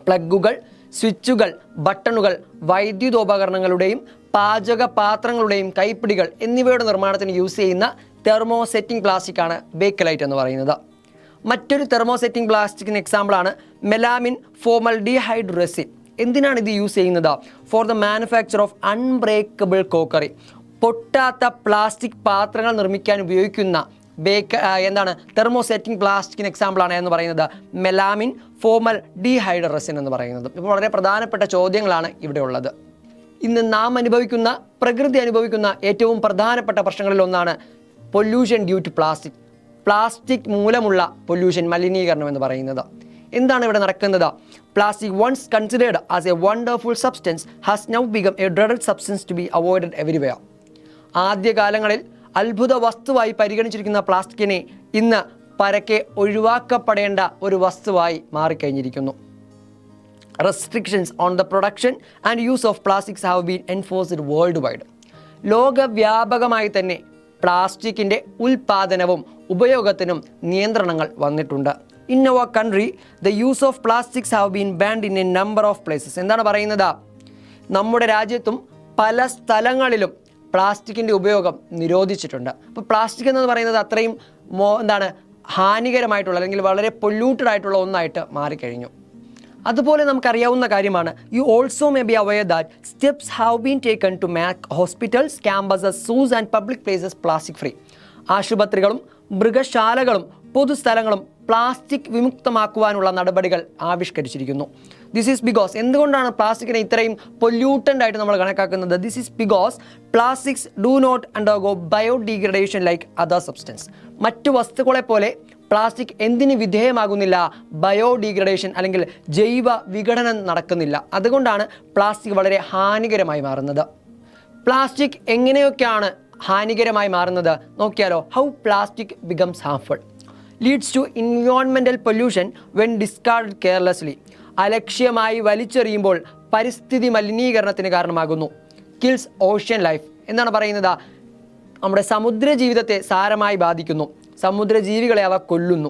പ്ലഗുകൾ, സ്വിച്ചുകൾ, ബട്ടണുകൾ, വൈദ്യുതോപകരണങ്ങളുടെയും പാചക പാത്രങ്ങളുടെയും കൈപ്പിടികൾ എന്നിവയുടെ നിർമ്മാണത്തിന് യൂസ് ചെയ്യുന്ന തെർമോ സെറ്റിംഗ് പ്ലാസ്റ്റിക് ആണ് ബേക്കലൈറ്റ് എന്ന് പറയുന്നത്. മറ്റൊരു തെർമോ സെറ്റിംഗ് പ്ലാസ്റ്റിക്കിന് എക്സാമ്പിളാണ് മെലാമിൻ ഫോമൽഡിഹൈഡ് റെസിൻ. എന്തിനാണ് ഇത് യൂസ് ചെയ്യുന്നത്? For the manufacture of unbreakable crockery. പൊട്ടാത്ത പ്ലാസ്റ്റിക് പാത്രങ്ങൾ നിർമ്മിക്കാൻ ഉപയോഗിക്കുന്ന തെർമോ സെറ്റിംഗ് പ്ലാസ്റ്റിക്കിന് എക്സാമ്പിളാണ് എന്ന് പറയുന്നത് മെലാമിൻ ഫോമൽഡിഹൈഡ് റെസിൻ എന്ന് പറയുന്നത്. ഇപ്പോൾ വളരെ പ്രധാനപ്പെട്ട ചോദ്യങ്ങളാണ് ഇവിടെ ഉള്ളത്. ഇന്ന് നാം അനുഭവിക്കുന്ന, പ്രകൃതി അനുഭവിക്കുന്ന ഏറ്റവും പ്രധാനപ്പെട്ട പ്രശ്നങ്ങളിൽ ഒന്നാണ് pollution due to plastic. Plastic മൂലമുള്ള പൊല്യൂഷൻ, മലിനീകരണം എന്ന് പറയുന്നത്. എന്താണ് ഇവിടെ നടക്കുന്നത്? Plastic once considered as a wonderful substance has now become a dreaded substance to be avoided everywhere. ആദ്യകാലങ്ങളിൽ അത്ഭുത വസ്തുവായി പരിഗണിച്ചിരിക്കുന്ന പ്ലാസ്റ്റിക്കിനെ ഇന്ന് പരക്കെ ഒഴിവാക്കപ്പെടേണ്ട ഒരു വസ്തുവായി മാറിക്കഴിഞ്ഞിരിക്കുന്നു. Restrictions on the production and use of plastics have been enforced worldwide. ലോകവ്യാപകമായി തന്നെ പ്ലാസ്റ്റിക്കിൻ്റെ ഉൽപാദനവും ഉപയോഗത്തിനും നിയന്ത്രണങ്ങൾ വന്നിട്ടുണ്ട്. In our country, the use of plastics have been banned in a number of places. എന്താണ് പറയുന്നത്? നമ്മുടെ രാജ്യത്തും പല സ്ഥലങ്ങളിലും പ്ലാസ്റ്റിക്കിൻ്റെ ഉപയോഗം നിരോധിച്ചിട്ടുണ്ട്. അപ്പോൾ പ്ലാസ്റ്റിക് എന്ന് പറയുന്നത് അത്രയും ഹാനികരമായിട്ടുള്ള അല്ലെങ്കിൽ വളരെ പൊല്യൂട്ടഡ് ആയിട്ടുള്ള ഒന്നായിട്ട് മാറിക്കഴിഞ്ഞു. അതുപോലെ നമുക്കറിയാവുന്ന കാര്യമാണ്, you also may be aware that steps have been taken to make hospitals, campuses, zoos and public places plastic free. ആശുപത്രികളും മൃഗശാലകളും പൊതുസ്ഥലങ്ങളും പ്ലാസ്റ്റിക് വിമുക്തമാക്കുവാനുള്ള നടപടികൾ ആവിഷ്കരിച്ചിരിക്കുന്നു. ദിസ് ഈസ് ബിക്കോസ്, എന്തുകൊണ്ടാണ് പ്ലാസ്റ്റിക്കിനെ ഇത്രയും പൊല്യൂട്ടൻ്റ് ആയിട്ട് നമ്മൾ കണക്കാക്കുന്നത്? This is because plastics do not undergo biodegradation like other substance. മറ്റു വസ്തുക്കളെ പോലെ പ്ലാസ്റ്റിക് എന്തിന് വിധേയമാകുന്നില്ല? ബയോഡീഗ്രഡേഷൻ അല്ലെങ്കിൽ ജൈവ വിഘടനം നടക്കുന്നില്ല. അതുകൊണ്ടാണ് പ്ലാസ്റ്റിക് വളരെ ഹാനികരമായി മാറുന്നത്. പ്ലാസ്റ്റിക് എങ്ങനെയൊക്കെയാണ് ഹാനികരമായി മാറുന്നത് നോക്കിയാലോ. How plastic becomes harmful. Leads to environmental pollution when discard carelessly. അലക്ഷ്യമായി വലിച്ചെറിയുമ്പോൾ പരിസ്ഥിതി മലിനീകരണത്തിന് കാരണമാകുന്നു. Kills ocean life. എന്താണ് പറയുന്നത്? നമ്മുടെ സമുദ്ര ജീവിതത്തെ സാരമായി ബാധിക്കുന്നു. സമുദ്രജീവികളെ അവ കൊല്ലുന്നു.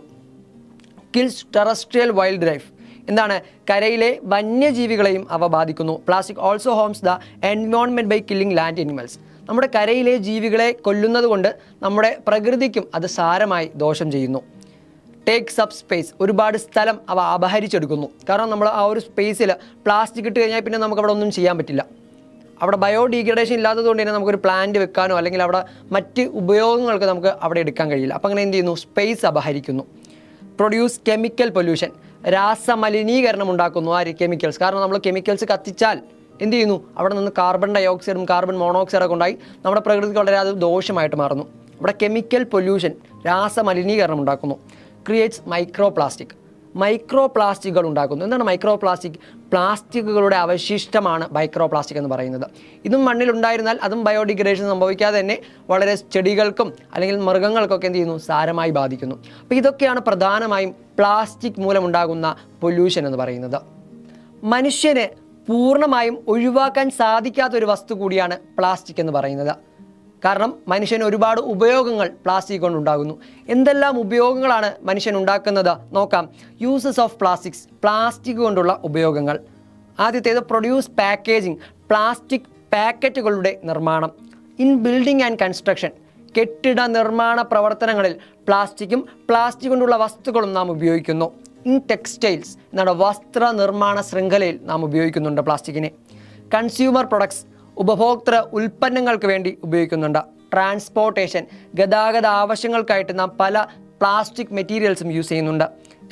Kills terrestrial wildlife. എന്താണ്? കരയിലെ വന്യജീവികളെയും അവ ബാധിക്കുന്നു. Plastic also harms the environment by killing land animals. നമ്മുടെ കരയിലെ ജീവികളെ കൊല്ലുന്നത് കൊണ്ട് നമ്മുടെ പ്രകൃതിക്കും അത് സാരമായി ദോഷം ചെയ്യുന്നു. Take sub space. ഒരുപാട് സ്ഥലം അവ അപഹരിച്ചെടുക്കുന്നു. കാരണം നമ്മൾ ആ ഒരു സ്പേസിൽ പ്ലാസ്റ്റിക് ഇട്ട് കഴിഞ്ഞാൽ പിന്നെ നമുക്ക് അവിടെ ഒന്നും ചെയ്യാൻ പറ്റില്ല. അവിടെ ബയോഡീഗ്രഡേഷൻ ഇല്ലാത്തതുകൊണ്ട് തന്നെ നമുക്കൊരു പ്ലാന്റ് വെക്കാനോ അല്ലെങ്കിൽ അവിടെ മറ്റ് ഉപയോഗങ്ങൾക്ക് നമുക്ക് അവിടെ എടുക്കാൻ കഴിയില്ല. അപ്പോൾ അങ്ങനെ എന്ത് ചെയ്യുന്നു? സ്പേസ് അപഹരിക്കുന്നു. Produce chemical pollution. രാസമലിനീകരണം ഉണ്ടാക്കുന്നു. ആ കെമിക്കൽസ്. കാരണം നമ്മൾ കെമിക്കൽസ് കത്തിച്ചാൽ എന്ത് ചെയ്യുന്നു? അവിടെ നിന്ന് കാർബൺ ഡൈ ഓക്സൈഡും കാർബൺ മോണോക്സൈഡൊക്കെ ഉണ്ടായി നമ്മുടെ പ്രകൃതിക്ക് വളരെ അത് ദോഷമായിട്ട് മാറുന്നു. ഇവിടെ കെമിക്കൽ പൊല്യൂഷൻ, രാസമലിനീകരണം ഉണ്ടാക്കുന്നു. Creates micro plastic. മൈക്രോ പ്ലാസ്റ്റിക്കുകൾ ഉണ്ടാക്കുന്നു. എന്താണ് മൈക്രോ പ്ലാസ്റ്റിക്? പ്ലാസ്റ്റിക്കുകളുടെ അവശിഷ്ടമാണ് മൈക്രോ പ്ലാസ്റ്റിക് എന്ന് പറയുന്നത്. ഇതും മണ്ണിലുണ്ടായിരുന്നാൽ അതും ബയോഡിഗ്രഡേഷൻ സംഭവിക്കാതെ തന്നെ വളരെ ചെടികൾക്കും അല്ലെങ്കിൽ മൃഗങ്ങൾക്കൊക്കെ എന്ത് ചെയ്യുന്നു? സാരമായി ബാധിക്കുന്നു. അപ്പോൾ ഇതൊക്കെയാണ് പ്രധാനമായും പ്ലാസ്റ്റിക് മൂലമുണ്ടാകുന്ന പൊല്യൂഷൻ എന്ന് പറയുന്നത്. മനുഷ്യന് പൂർണ്ണമായും ഒഴിവാക്കാൻ സാധിക്കാത്തൊരു വസ്തു കൂടിയാണ് പ്ലാസ്റ്റിക് എന്ന് പറയുന്നത്. കാരണം മനുഷ്യന് ഒരുപാട് ഉപയോഗങ്ങൾ പ്ലാസ്റ്റിക് കൊണ്ടുണ്ടാകുന്നു. എന്തെല്ലാം ഉപയോഗങ്ങളാണ് മനുഷ്യൻ ഉണ്ടാക്കുന്നത് നോക്കാം. Uses of plastics. പ്ലാസ്റ്റിക് കൊണ്ടുള്ള ഉപയോഗങ്ങൾ. ആദ്യത്തേത് പ്രൊഡ്യൂസ് പാക്കേജിംഗ്. പ്ലാസ്റ്റിക് പാക്കറ്റുകളുടെ നിർമ്മാണം. In building and construction. കെട്ടിട നിർമ്മാണ പ്രവർത്തനങ്ങളിൽ പ്ലാസ്റ്റിക്കും പ്ലാസ്റ്റിക് കൊണ്ടുള്ള വസ്തുക്കളും നാം ഉപയോഗിക്കുന്നു. ഇൻ ടെക്സ്റ്റൈൽസ് എന്നാണ് വസ്ത്ര നിർമ്മാണ ശൃംഖലയിൽ നാം ഉപയോഗിക്കുന്നുണ്ട് പ്ലാസ്റ്റിക്കിനെ. Consumer products. ഉപഭോക്തൃ ഉൽപ്പന്നങ്ങൾക്ക് വേണ്ടി ഉപയോഗിക്കുന്നുണ്ട്. ട്രാൻസ്പോർട്ടേഷൻ. ഗതാഗത ആവശ്യങ്ങൾക്കായിട്ട് നാം പല പ്ലാസ്റ്റിക് മെറ്റീരിയൽസും യൂസ് ചെയ്യുന്നുണ്ട്.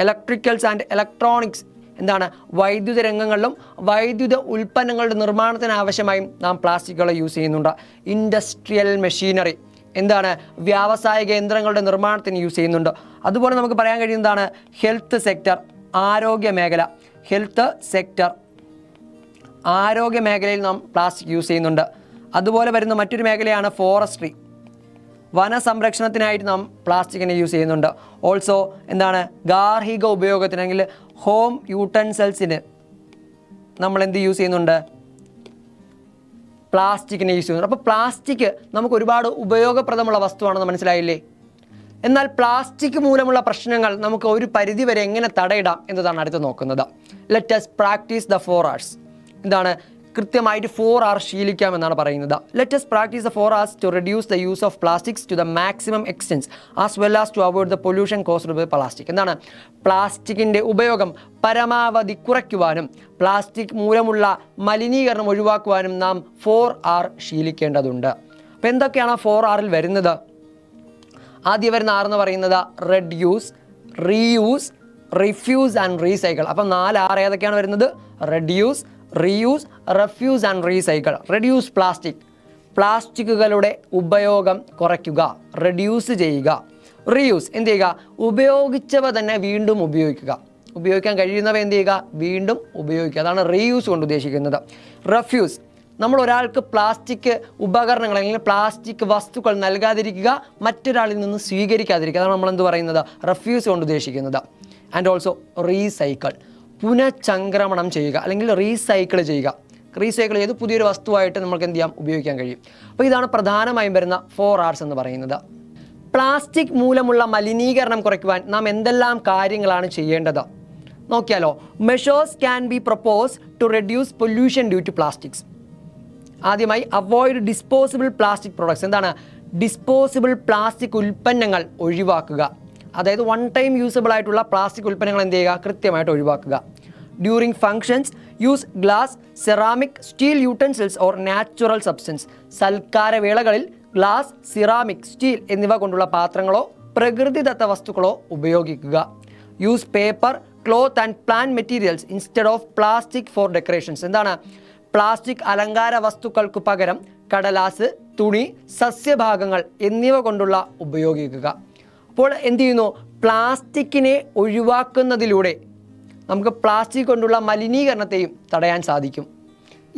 ഇലക്ട്രിക്കൽസ് ആൻഡ് ഇലക്ട്രോണിക്സ് എന്താണ് വൈദ്യുത രംഗങ്ങളിലും വൈദ്യുത ഉൽപ്പന്നങ്ങളുടെ നിർമ്മാണത്തിന് ആവശ്യമായും നാം പ്ലാസ്റ്റിക്കുകളെ യൂസ് ചെയ്യുന്നുണ്ട്. ഇൻഡസ്ട്രിയൽ മെഷീനറി എന്താണ് വ്യാവസായിക യന്ത്രങ്ങളുടെ നിർമ്മാണത്തിന് യൂസ് ചെയ്യുന്നുണ്ട്. അതുപോലെ നമുക്ക് പറയാൻ കഴിയുന്നതാണ് ഹെൽത്ത് സെക്ടർ, ആരോഗ്യ മേഖല. ഹെൽത്ത് സെക്ടർ, ആരോഗ്യ മേഖലയിൽ നാം പ്ലാസ്റ്റിക് യൂസ് ചെയ്യുന്നുണ്ട്. അതുപോലെ വരുന്ന മറ്റൊരു മേഖലയാണ് ഫോറസ്ട്രി, വനസംരക്ഷണത്തിനായിട്ട് നാം പ്ലാസ്റ്റിക്കിനെ യൂസ് ചെയ്യുന്നുണ്ട്. ഓൾസോ എന്താണ് ഗാർഹിക ഉപയോഗത്തിന് അല്ലെങ്കിൽ ഹോം യൂട്ടൻസിൽസിന് നമ്മൾ എന്ത് യൂസ് ചെയ്യുന്നുണ്ട്, പ്ലാസ്റ്റിക്കിനെ യൂസ് ചെയ്യുന്നുണ്ട്. അപ്പോൾ പ്ലാസ്റ്റിക് നമുക്ക് ഒരുപാട് ഉപയോഗപ്രദമുള്ള വസ്തുവാണെന്ന് മനസ്സിലായില്ലേ? എന്നാൽ പ്ലാസ്റ്റിക് മൂലമുള്ള പ്രശ്നങ്ങൾ നമുക്ക് ഒരു പരിധി വരെ എങ്ങനെ തടയിടാം എന്നതാണ് അടുത്ത് നോക്കുന്നത്. Let us practise the 4 hours. എന്താണ് കൃത്യമായിട്ട് 4 hours ശീലിക്കാമെന്നാണ് പറയുന്നത്. Let us practise the 4 hours to reduce the use of plastics to the maximum extents as well as to avoid the pollution caused by plastic. എന്താണ് പ്ലാസ്റ്റിക്കിൻ്റെ ഉപയോഗം പരമാവധി കുറയ്ക്കുവാനും plastic മൂലമുള്ള മലിനീകരണം ഒഴിവാക്കുവാനും നാം 4 hours ശീലിക്കേണ്ടതുണ്ട്. അപ്പോൾ എന്തൊക്കെയാണ് 4 hours വരുന്നത്? ആദ്യം വരുന്ന 6 എന്ന് പറയുന്നത് reduce, reuse, refuse and recycle. അപ്പം 4 R ഏതൊക്കെയാണ് വരുന്നത്? Reduce, reuse, refuse and recycle. Reduce plastic, പ്ലാസ്റ്റിക്കുകളുടെ ഉപയോഗം കുറയ്ക്കുക, റെഡ്യൂസ് ചെയ്യുക. റീയൂസ് എന്ത് ചെയ്യുക? ഉപയോഗിച്ചവ തന്നെ വീണ്ടും ഉപയോഗിക്കുക, ഉപയോഗിക്കാൻ കഴിയുന്നവ എന്ത് ചെയ്യുക? വീണ്ടും ഉപയോഗിക്കുക. അതാണ് റീയൂസ് കൊണ്ട് ഉദ്ദേശിക്കുന്നത്. റെഫ്യൂസ് നമ്മൾ ഒരാൾക്ക് പ്ലാസ്റ്റിക് ഉപകരണങ്ങൾ അല്ലെങ്കിൽ പ്ലാസ്റ്റിക് വസ്തുക്കൾ നൽകാതിരിക്കുക, മറ്റൊരാളിൽ നിന്ന് സ്വീകരിക്കാതിരിക്കുക. അതാണ് നമ്മളെന്ത് പറയുന്നത്? റെഫ്യൂസ് കൊണ്ട് ഉദ്ദേശിക്കുന്നത്. ആൻഡ് ഓൾസോ റീസൈക്കിൾ, പുനഃചംക്രമണം ചെയ്യുക അല്ലെങ്കിൽ റീസൈക്കിൾ ചെയ്യുക. റീസൈക്കിൾ ചെയ്ത് പുതിയൊരു വസ്തുവായിട്ട് നമുക്ക് എന്ത് ചെയ്യാം? ഉപയോഗിക്കാൻ കഴിയും. അപ്പോൾ ഇതാണ് പ്രധാനമായും വരുന്ന 4 hours എന്ന് പറയുന്നത്. പ്ലാസ്റ്റിക് മൂലമുള്ള മലിനീകരണം കുറയ്ക്കുവാൻ നാം എന്തെല്ലാം കാര്യങ്ങളാണ് ചെയ്യേണ്ടത് നോക്കിയാലോ. Measures can be propose to reduce pollution due to plastics. ആദ്യമായി അവോയ്ഡ് ഡിസ്പോസിബിൾ പ്ലാസ്റ്റിക് പ്രോഡക്ട്സ്. എന്താണ് ഡിസ്പോസിബിൾ പ്ലാസ്റ്റിക് ഉൽപ്പന്നങ്ങൾ ഒഴിവാക്കുക. അതായത് 1 time യൂസബിൾ ആയിട്ടുള്ള പ്ലാസ്റ്റിക് ഉൽപ്പന്നങ്ങൾ എന്ത് ചെയ്യുക? കൃത്യമായിട്ട് ഒഴിവാക്കുക. During functions use glass, ceramic, steel utensils or natural substance. സൽക്കാരവേളകളിൽ ഗ്ലാസ്, സിറാമിക്, സ്റ്റീൽ എന്നിവ കൊണ്ടുള്ള പാത്രങ്ങളോ പ്രകൃതിദത്ത വസ്തുക്കളോ ഉപയോഗിക്കുക. Use paper, cloth and plant materials instead of plastic for decorations. എന്താണ് പ്ലാസ്റ്റിക് അലങ്കാര വസ്തുക്കൾക്ക് പകരം കടലാസ്, തുണി, സസ്യഭാഗങ്ങൾ എന്നിവ കൊണ്ടുള്ള ഉപയോഗിക്കുക. അപ്പോൾ എന്ത് ചെയ്യുന്നു? പ്ലാസ്റ്റിക്കിനെ ഒഴിവാക്കുന്നതിലൂടെ നമുക്ക് പ്ലാസ്റ്റിക് കൊണ്ടുള്ള മലിനീകരണത്തെയും തടയാൻ സാധിക്കും.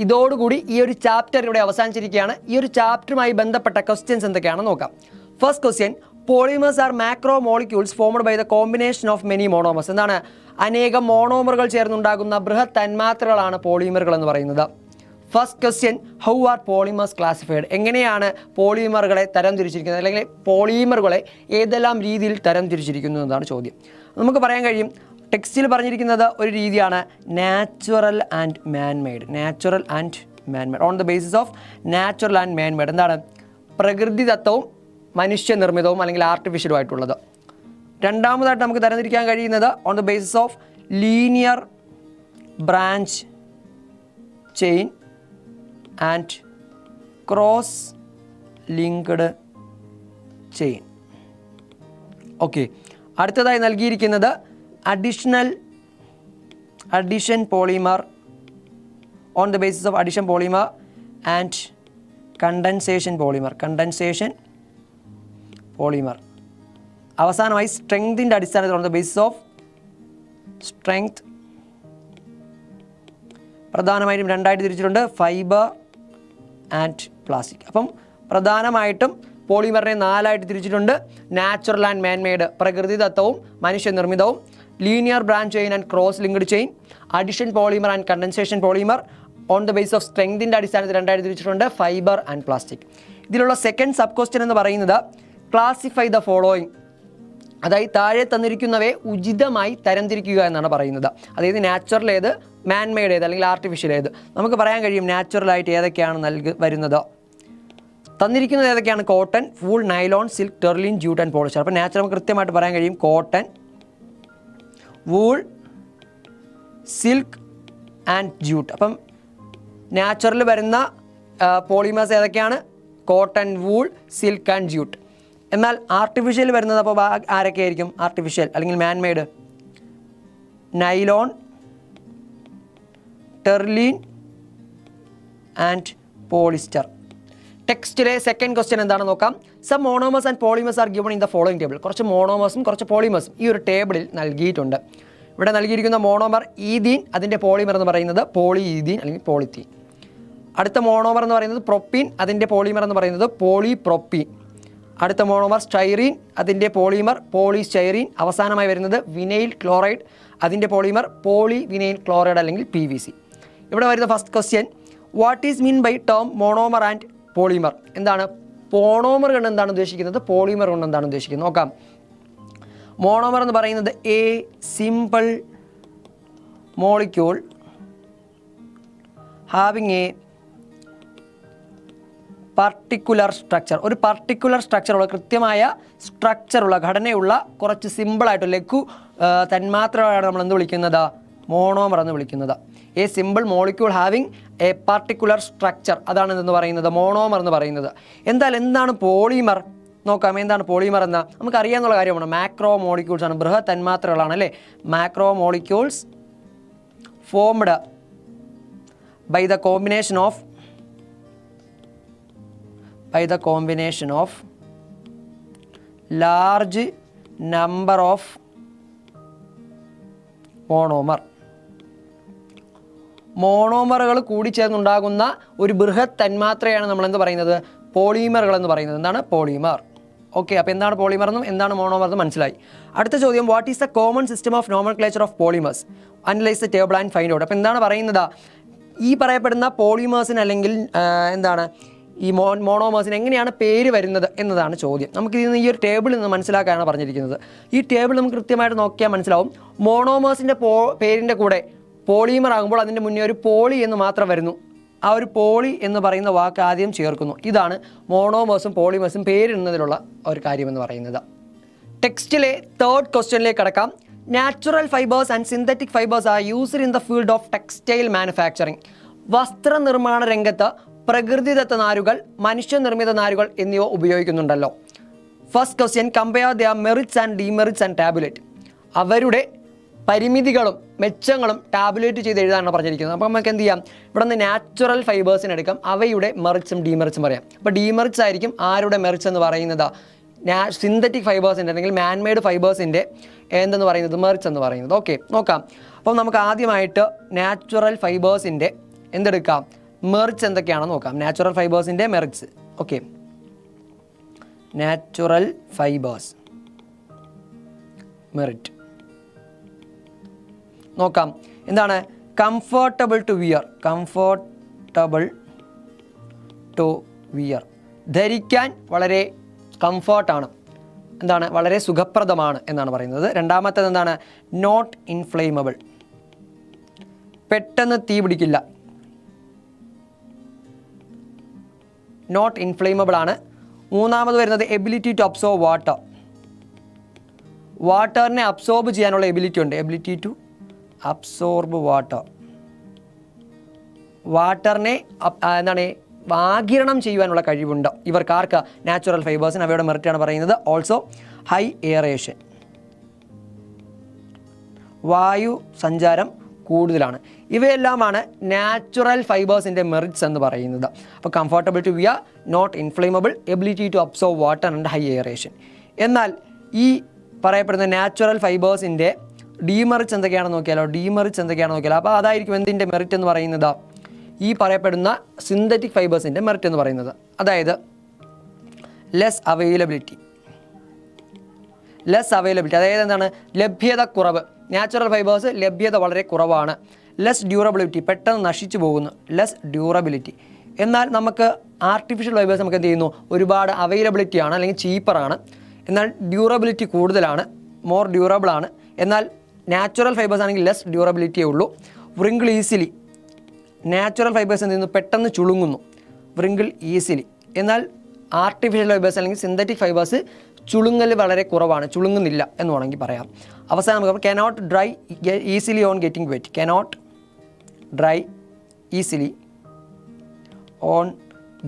ഇതോടുകൂടി ഈ ഒരു ചാപ്റ്റർ ഇവിടെ അവസാനിച്ചിരിക്കുകയാണ്. ഈ ഒരു ചാപ്റ്ററുമായി ബന്ധപ്പെട്ട ക്വസ്റ്റ്യൻസ് എന്തൊക്കെയാണെന്ന് നോക്കാം. First question, polymers are macro molecules formed by the combination of many monomers. എന്താണ് അനേകം മോണോമറുകൾ ചേർന്നുണ്ടാകുന്ന ബൃഹത് തന്മാത്രകളാണ് പോളിമറുകൾ എന്ന് പറയുന്നത്. First question, how are polymers classified? എങ്ങനെയാണ് പോളിമറുകളെ തരംതിരിച്ചിരിക്കുന്നത് അല്ലെങ്കിൽ പോളിമറുകളെ ഏതെല്ലാം രീതിയിൽ തരംതിരിച്ചിരിക്കുന്നു എന്നതാണ് ചോദ്യം. നമുക്ക് പറയാൻ കഴിയും ടെക്സ്റ്റിൽ പറഞ്ഞിരിക്കുന്നത് ഒരു രീതിയാണ് natural and man-made. Natural and man-made on the basis of natural and man-made. എന്താണ് പ്രകൃതിദത്തവും മനുഷ്യനിർമ്മിതവും അല്ലെങ്കിൽ ആർട്ടിഫിഷ്യലും ആയിട്ടുള്ളത്. രണ്ടാമതായിട്ട് നമുക്ക് തരംതിരിക്കാൻ കഴിയുന്നത് on the basis of linear branch chain and cross linked chain. Okay, അടുത്തതായി നൽകിയിരിക്കുന്നത് addition polymer on the basis of addition polymer and condensation polymer. അവസാനമായി സ്ട്രെങ്തിൻ്റെ അടിസ്ഥാനത്തിൽ on the basis of strength. പ്രധാനമായിട്ടും 2 തിരിച്ചിട്ടുണ്ട്, ഫൈബർ ആൻഡ് പ്ലാസ്റ്റിക്. അപ്പം പ്രധാനമായിട്ടും പോളിമറിനെ 4 തിരിച്ചിട്ടുണ്ട്. നാച്ചുറൽ ആൻഡ് മാൻമെയ്ഡ് പ്രകൃതിദത്തവും മനുഷ്യനിർമ്മിതവും, linear branch chain and cross linked chain, addition polymer and condensation polymer, on the base of സ്ട്രെങ്തിൻ്റെ അടിസ്ഥാനത്തിൽ 2 തിരിച്ചിട്ടുണ്ട്, ഫൈബർ ആൻഡ് പ്ലാസ്റ്റിക്. ഇതിലുള്ള സെക്കൻഡ് സബ് ക്വസ്റ്റ്യൻ എന്ന് പറയുന്നത് ക്ലാസിഫൈ ദ ഫോളോയിങ്. അതായത് താഴെ തന്നിരിക്കുന്നവയെ ഉചിതമായി തരംതിരിക്കുക എന്നാണ് പറയുന്നത്. അതായത് നാച്ചുറൽ ഏത്, മാൻമെയ്ഡ് ഏത് അല്ലെങ്കിൽ ആർട്ടിഫിഷ്യൽ ഏത്. നമുക്ക് പറയാൻ കഴിയും നാച്ചുറലായിട്ട് ഏതൊക്കെയാണ് വരുന്നത്. തന്നിരിക്കുന്നത് ഏതൊക്കെയാണ്? Cotton, wool, nylon, silk, terylene, jute and polyester. അപ്പോൾ നാച്ചുറൽ നമുക്ക് കൃത്യമായിട്ട് പറയാൻ കഴിയും cotton, wool, silk and jute. അപ്പം നാച്ചുറൽ വരുന്ന പോളിമേഴ്സ് ഏതൊക്കെയാണ്? Cotton, wool, silk and jute. എന്നാൽ ആർട്ടിഫിഷ്യൽ വരുന്നത് അപ്പോൾ ആരൊക്കെ ആയിരിക്കും? ആർട്ടിഫിഷ്യൽ അല്ലെങ്കിൽ manmade nylon, terylene and polyester. ടെക്സ്റ്റിലെ സെക്കൻഡ് ക്വസ്റ്റ്യൻ എന്താണെന്ന് നോക്കാം. Some monomers and polymers are given in the following table. കുറച്ച് മോണോമേഴ്സും കുറച്ച് പോളിമേഴ്സും ഈ ഒരു ടേബിളിൽ നൽകിയിട്ടുണ്ട്. ഇവിടെ നൽകിയിരിക്കുന്ന മോണോമർ ഈഥീൻ, അതിൻ്റെ പോളിമർ എന്ന് പറയുന്നത് പോളി ഈഥീൻ അല്ലെങ്കിൽ പോളിത്തീൻ. അടുത്ത മോണോമർ എന്ന് പറയുന്നത് പ്രൊപ്പീൻ, അതിൻ്റെ പോളിമർ എന്ന് പറയുന്നത് പോളിപ്രൊപ്പീൻ. അടുത്ത മോണോമർ സ്റ്റൈറീൻ, അതിൻ്റെ പോളിമർ പോളിസ്റ്റൈറീൻ. അവസാനമായി വരുന്നത് വിനൈൽ ക്ലോറൈഡ്, അതിൻ്റെ പോളിമർ പോളി വിനൈൽ ക്ലോറൈഡ് അല്ലെങ്കിൽ PVC. ഇവിടെ വരുന്ന first question, what is mean by term monomer and polymer? എന്താണ് മോണോമർ കൊണ്ട് എന്താണ് ഉദ്ദേശിക്കുന്നത്, പോളിമർ കൊണ്ട് എന്താണ് ഉദ്ദേശിക്കുന്നത് നോക്കാം. മോണോമർ എന്ന് പറയുന്നത് A simple molecule having A particular structure. ഒരു പർട്ടിക്കുലർ സ്ട്രക്ചറുള്ള കൃത്യമായ സ്ട്രക്ചറുള്ള ഘടനയുള്ള കുറച്ച് സിമ്പിളായിട്ട് ലഘു തന്മാത്രകളാണ് നമ്മൾ എന്ത് വിളിക്കുന്നത്, മോണോമർ എന്ന് വിളിക്കുന്നത്. A simple molecule having A particular structure, അതാണ് എന്തെന്ന് പറയുന്നത് മോണോമർ എന്ന് പറയുന്നത്. എന്താണ് പോളിമർ നോക്കാം. എന്താണ് പോളിമർ എന്ന് നമുക്കറിയാവുന്ന കാര്യമാണ്. മാക്രോ മോളിക്യൂൾസ് ആണ്, ബൃഹത് തന്മാത്രകളാണ് അല്ലേ. Macro molecules formed by the combination of large number of മോണോമറുകൾ കൂടിച്ചേർന്നുണ്ടാകുന്ന ഒരു ബൃഹത് തന്മാത്രയാണ് നമ്മൾ എന്ത് പറയുന്നത്, പോളിമറുകൾ എന്ന് പറയുന്നത്. എന്താണ് പോളിമർ? ഓക്കെ, അപ്പോൾ എന്താണ് പോളിമർ എന്നും എന്താണ് മോണോമർ എന്നും മനസ്സിലായി. അടുത്ത ചോദ്യം, what is the common system of nomenclature of polymers? Analyse the table and find out. അപ്പോൾ എന്താണ് പറയുന്നത്, ഈ പറയപ്പെടുന്ന പോളിമേഴ്സിന് അല്ലെങ്കിൽ എന്താണ് ഈ മോണോമേഴ്സിന് എങ്ങനെയാണ് പേര് വരുന്നത് എന്നതാണ് ചോദ്യം. നമുക്ക് ഇതിൽ ഈ ഒരു ടേബിളിൽ നിന്ന് മനസ്സിലാക്കാനാണ് പറഞ്ഞിരിക്കുന്നത്. ഈ ടേബിൾ നമുക്ക് കൃത്യമായിട്ട് നോക്കിയാൽ മനസ്സിലാവും. മോണോമേഴ്സിൻ്റെ പേരിൻ്റെ കൂടെ പോളിമർ ആകുമ്പോൾ അതിൻ്റെ മുന്നേ ഒരു പോളി എന്ന് മാത്രം വരുന്നു. ആ ഒരു പോളി എന്ന് പറയുന്ന വാക്ക് ആദ്യം ചേർക്കുന്നു. ഇതാണ് മോണോമേഴ്സും പോളിമേഴ്സും പേരിടുന്നതിലുള്ള ഒരു കാര്യമെന്ന് പറയുന്നത്. ടെക്സ്റ്റിലെ തേർഡ് ക്വസ്റ്റ്യനിലേക്ക് കടക്കാം. Natural fibres and synthetic fibres are used in the field of textile manufacturing. വസ്ത്രനിർമ്മാണ രംഗത്ത് പ്രകൃതിദത്ത നാരുകൾ, മനുഷ്യനിർമ്മിത നാരുകൾ എന്നിവ ഉപയോഗിക്കുന്നുണ്ടല്ലോ. First question, compare the merits and demerits and tabulate. അവരുടെ പരിമിതികളും മെച്ചങ്ങളും ടാബുലേറ്റ് ചെയ്ത് എഴുതാനാണ് പറഞ്ഞിരിക്കുന്നത്. അപ്പോൾ നമുക്ക് എന്ത് ചെയ്യാം, ഇവിടെ നിന്ന് നാച്ചുറൽ ഫൈബേഴ്സിന് എടുക്കാം, അവയുടെ മെറിറ്റ്സും ഡിമെറിറ്റ്സും പറയാം. അപ്പോൾ ഡിമെറിറ്റ്സ് ആയിരിക്കും ആരുടെ മെറിറ്റ്സ് എന്ന് പറയുന്നത്, സിന്തറ്റിക് ഫൈബേഴ്സിൻ്റെ അല്ലെങ്കിൽ മാൻമെയ്ഡ് ഫൈബേഴ്സിൻ്റെ എന്തെന്ന് പറയുന്നത്, മെറിറ്റ്സ് എന്ന് പറയുന്നത്. ഓക്കെ, നോക്കാം. അപ്പം നമുക്ക് ആദ്യമായിട്ട് നാച്ചുറൽ ഫൈബേഴ്സിൻ്റെ എന്തെടുക്കാം, മെറിറ്റ്സ് എന്തൊക്കെയാണെന്ന് നോക്കാം. നാച്ചുറൽ ഫൈബേഴ്സിൻ്റെ merits. Okay, natural fibres merit നോക്കാം. എന്താണ്, കംഫർട്ടബിൾ ടു വിയർ, ധരിക്കാൻ വളരെ കംഫർട്ടാണ്, എന്താണ് വളരെ സുഖപ്രദമാണ് എന്നാണ് പറയുന്നത്. രണ്ടാമത്തേത് എന്താണ്, നോട്ട് ഇൻഫ്ലെയിമബിൾ, പെട്ടെന്ന് തീ പിടിക്കില്ല, നോട്ട് ഇൻഫ്ലെയിമബിൾ ആണ്. മൂന്നാമത് വരുന്നത് എബിലിറ്റി ടു അബ്സോർബ് വാട്ടർ, വാട്ടറിനെ അബ്സോർബ് ചെയ്യാനുള്ള എബിലിറ്റി ഉണ്ട്, എബിലിറ്റി ടു അബ്സോർബ് വാട്ടറിനെ എന്താണ് ആഗിരണം ചെയ്യുവാനുള്ള കഴിവുണ്ട് ഇവർക്കാർക്ക്, നാച്ചുറൽ ഫൈബേഴ്സിന്. അവയുടെ മെറിറ്റാണ് പറയുന്നത്. ഓൾസോ ഹൈ എയറേഷൻ, വായു സഞ്ചാരം കൂടുതലാണ്. ഇവയെല്ലാമാണ് നാച്ചുറൽ ഫൈബേഴ്സിൻ്റെ മെറിറ്റ്സ് എന്ന് പറയുന്നത്. അപ്പോൾ comfortable to wear, not inflammable, ability to absorb water and high aeration. എന്നാൽ ഈ പറയപ്പെടുന്ന നാച്ചുറൽ ഫൈബേഴ്സിൻ്റെ ഡിമെറിറ്റ്സ് എന്തൊക്കെയാണെന്ന് നോക്കിയാലോ. അപ്പോൾ അതായിരിക്കും എന്തിൻ്റെ മെറിറ്റ് എന്ന് പറയുന്നത്, ഈ പറയപ്പെടുന്ന സിന്തറ്റിക് ഫൈബേഴ്സിൻ്റെ മെറിറ്റ് എന്ന് പറയുന്നത്. അതായത് ലെസ് അവൈലബിലിറ്റി, അതായത് എന്താണ്, ലഭ്യത കുറവ്. നാച്ചുറൽ ഫൈബേഴ്സ് ലഭ്യത വളരെ കുറവാണ്. ലെസ് ഡ്യൂറബിലിറ്റി, പെട്ടെന്ന് നശിച്ചു പോകുന്നു, ലെസ് ഡ്യൂറബിലിറ്റി. എന്നാൽ നമുക്ക് ആർട്ടിഫിഷ്യൽ ഫൈബേഴ്സ് നമുക്ക് എന്ത് ചെയ്യുന്നു, ഒരുപാട് അവൈലബിലിറ്റി ആണ് അല്ലെങ്കിൽ ചീപ്പറാണ്, എന്നാൽ ഡ്യൂറബിലിറ്റി കൂടുതലാണ്, മോർ ഡ്യൂറബിൾ ആണ്. എന്നാൽ നാച്ചുറൽ ഫൈബേഴ്സ് ആണെങ്കിൽ ലെസ് ഡ്യൂറബിലിറ്റിയേ ഉള്ളൂ. വ്രിങ്കിൾ ഈസിലി, നാച്ചുറൽ ഫൈബേഴ്സ് എന്ത് ചെയ്യുന്നു, പെട്ടെന്ന് ചുളുങ്ങുന്നു, വ്രിങ്കിൾ ഈസിലി. എന്നാൽ ആർട്ടിഫിഷ്യൽ ഫൈബേഴ്സ് അല്ലെങ്കിൽ സിന്തറ്റിക് ഫൈബേഴ്സ് ചുളുങ്ങൽ വളരെ കുറവാണ്, ചുളുങ്ങുന്നില്ല എന്ന് വേണമെങ്കിൽ പറയാം. അവസാനം നമുക്ക് cannot dry easily on getting wet, cannot dry easily on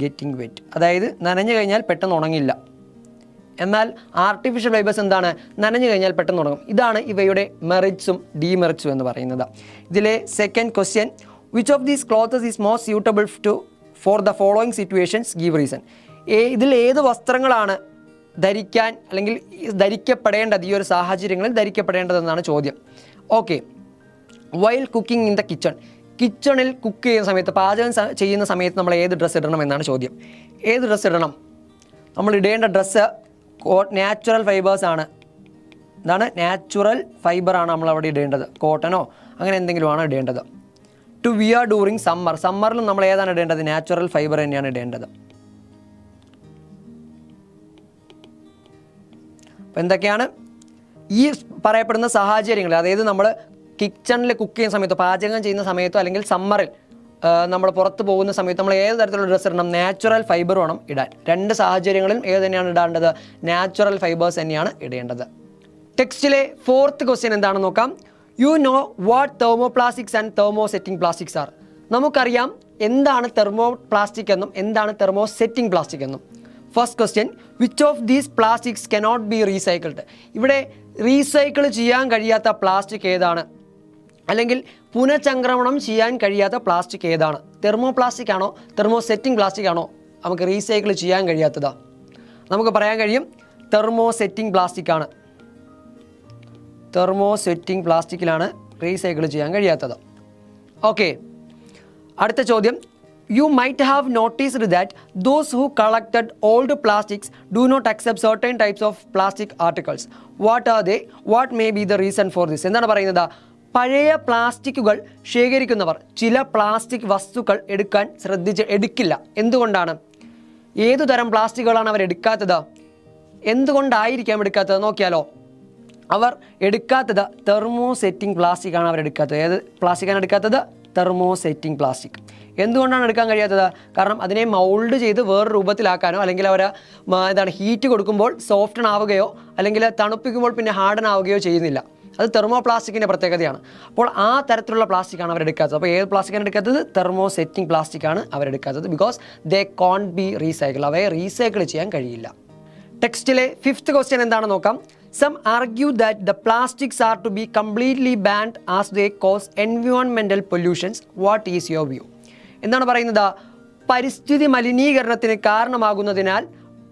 getting wet, അതായത് നനഞ്ഞു കഴിഞ്ഞാൽ പെട്ടെന്ന് ഉണങ്ങില്ല എന്നാൽ ആർട്ടിഫിഷ്യൽ ഫൈബേഴ്സ് എന്താണ്, നനഞ്ഞു കഴിഞ്ഞാൽ പെട്ടെന്ന് ഉണങ്ങും. ഇതാണ് ഇവയുടെ മെറിറ്റ്സും ഡീമെറിറ്റ്സും എന്ന് പറയുന്നത്. ഇതിലെ second question, which of these clothes is most suitable for the following situations, give reason. ഇതിൽ ഏത് വസ്ത്രങ്ങളാണ് ധരിക്കാൻ അല്ലെങ്കിൽ ധരിക്കപ്പെടേണ്ടത്, ഈ ഒരു സാഹചര്യങ്ങളിൽ ധരിക്കപ്പെടേണ്ടതെന്നാണ് ചോദ്യം. Okay, while cooking in the kitchen, കിച്ചണിൽ കുക്ക് ചെയ്യുന്ന സമയത്ത്, പാചകം ചെയ്യുന്ന സമയത്ത് നമ്മൾ ഏത് ഡ്രസ്സ് ഇടണം എന്നാണ് ചോദ്യം. ഏത് ഡ്രസ്സ് ഇടണം? നമ്മൾ ഇടേണ്ട ഡ്രസ്സ് നാച്ചുറൽ ഫൈബേഴ്സ് ആണ്. എന്താണ്? നാച്ചുറൽ ഫൈബറാണ് നമ്മൾ അവിടെ ഇടേണ്ടത്. കോട്ടനോ അങ്ങനെ എന്തെങ്കിലുമാണ് ഇടേണ്ടത്. ടു വിയർ ഡ്യൂറിങ് സമ്മർ, സമ്മറിലും നമ്മൾ ഏതാണ് ഇടേണ്ടത്? നാച്ചുറൽ ഫൈബർ തന്നെയാണ് ഇടേണ്ടത്. അപ്പോൾ എന്തൊക്കെയാണ് ഈ പറയപ്പെടുന്ന സാഹചര്യങ്ങൾ? അതായത് നമ്മൾ കിച്ചണിൽ കുക്ക് ചെയ്യുന്ന സമയത്തോ, പാചകം ചെയ്യുന്ന സമയത്തോ, അല്ലെങ്കിൽ സമ്മറിൽ നമ്മൾ പുറത്ത് പോകുന്ന സമയത്ത് നമ്മൾ ഏത് തരത്തിലുള്ള ഡ്രസ്സ് ഇടണം? നാച്ചുറൽ ഫൈബർ വേണം ഇടാൻ. രണ്ട് സാഹചര്യങ്ങളിലും ഏത് തന്നെയാണ് ഇടേണ്ടത്? നാച്ചുറൽ ഫൈബേഴ്സ് തന്നെയാണ് ഇടേണ്ടത്. ടെക്സ്റ്റിലെ ഫോർത്ത് ക്വസ്റ്റ്യൻ എന്താണെന്ന് നോക്കാം. You know what thermoplastics and thermosetting plastics R. നമുക്കറിയാം എന്താണ് തെർമോ പ്ലാസ്റ്റിക് എന്നും എന്താണ് തെർമോസെറ്റിംഗ് പ്ലാസ്റ്റിക് എന്നും. First question, which of these plastics cannot be recycled. ഇവിടെ റീസൈക്കിൾ ചെയ്യാൻ കഴിയാത്ത പ്ലാസ്റ്റിക് ഏതാണ്? അല്ലെങ്കിൽ പുനഃചംക്രമണം ചെയ്യാൻ കഴിയാത്ത പ്ലാസ്റ്റിക് ഏതാണ്? തെർമോ പ്ലാസ്റ്റിക് ആണോ തെർമോസെറ്റിംഗ് പ്ലാസ്റ്റിക് ആണോ നമുക്ക് റീസൈക്കിൾ ചെയ്യാൻ കഴിയാത്തത്? നമുക്ക് പറയാൻ കഴിയും തെർമോസെറ്റിംഗ് പ്ലാസ്റ്റിക് ആണ്. തെർമോസെറ്റിംഗ് പ്ലാസ്റ്റിക്കിലാണ് റീസൈക്കിൾ ചെയ്യാൻ കഴിയാത്തത്. ഓക്കെ, അടുത്ത ചോദ്യം, you might have noticed that those who collected old plastics do not accept certain types of plastic articles. What are they? What may be the reason for this? എന്താണ് പറയുന്നത്? പഴയ പ്ലാസ്റ്റിക്കുകൾ ശേഖരിക്കുന്നവർ ചില പ്ലാസ്റ്റിക് വസ്തുക്കൾ എടുക്കില്ല. എന്തുകൊണ്ടാണ്? ഏതു തരം പ്ലാസ്റ്റിക്കുകളാണ് അവർ എടുക്കാത്തത്? എന്തുകൊണ്ടായിരിക്കാം എടുക്കാത്തത്? നോക്കിയാലോ, അവർ എടുക്കാത്തത് തെർമോസെറ്റിംഗ് പ്ലാസ്റ്റിക് ആണ്. അവർ എടുക്കാത്തത് ഏത് പ്ലാസ്റ്റിക്കാണ് എടുക്കാത്തത്? Thermosetting plastic. എന്തുകൊണ്ടാണ് എടുക്കാൻ കഴിയാത്തത്? കാരണം അതിനെ മൗൾഡ് ചെയ്ത് വേറെ രൂപത്തിലാക്കാനോ, അല്ലെങ്കിൽ അവർ ഹീറ്റ് കൊടുക്കുമ്പോൾ സോഫ്റ്റൺ ആവുകയോ അല്ലെങ്കിൽ തണുപ്പിക്കുമ്പോൾ പിന്നെ ഹാർഡൻ ആവുകയോ ചെയ്യുന്നില്ല. അത് തെർമോ പ്ലാസ്റ്റിക്കിൻ്റെ പ്രത്യേകതയാണ്. അപ്പോൾ ആ തരത്തിലുള്ള പ്ലാസ്റ്റിക്കാണ് അവരെടുക്കാത്തത്. അപ്പോൾ ഏത് പ്ലാസ്റ്റിക്കാണ് എടുക്കാത്തത്? തെർമോസെറ്റിംഗ് പ്ലാസ്റ്റിക്കാണ് അവരെടുക്കാത്തത്. Because they can't be recycle. അവയെ റീസൈക്കിൾ ചെയ്യാൻ കഴിയില്ല. ടെക്സ്റ്റിലെ ഫിഫ്ത്ത് ക്വസ്റ്റ്യൻ എന്താണെന്ന് നോക്കാം. Some argue that the plastics are to be completely banned as they cause environmental pollutions. What is your view? എന്താണ് പറയുന്നത്? പരിസ്ഥിതി മലിനീകരണത്തിന് കാരണമാകുന്നതിനാൽ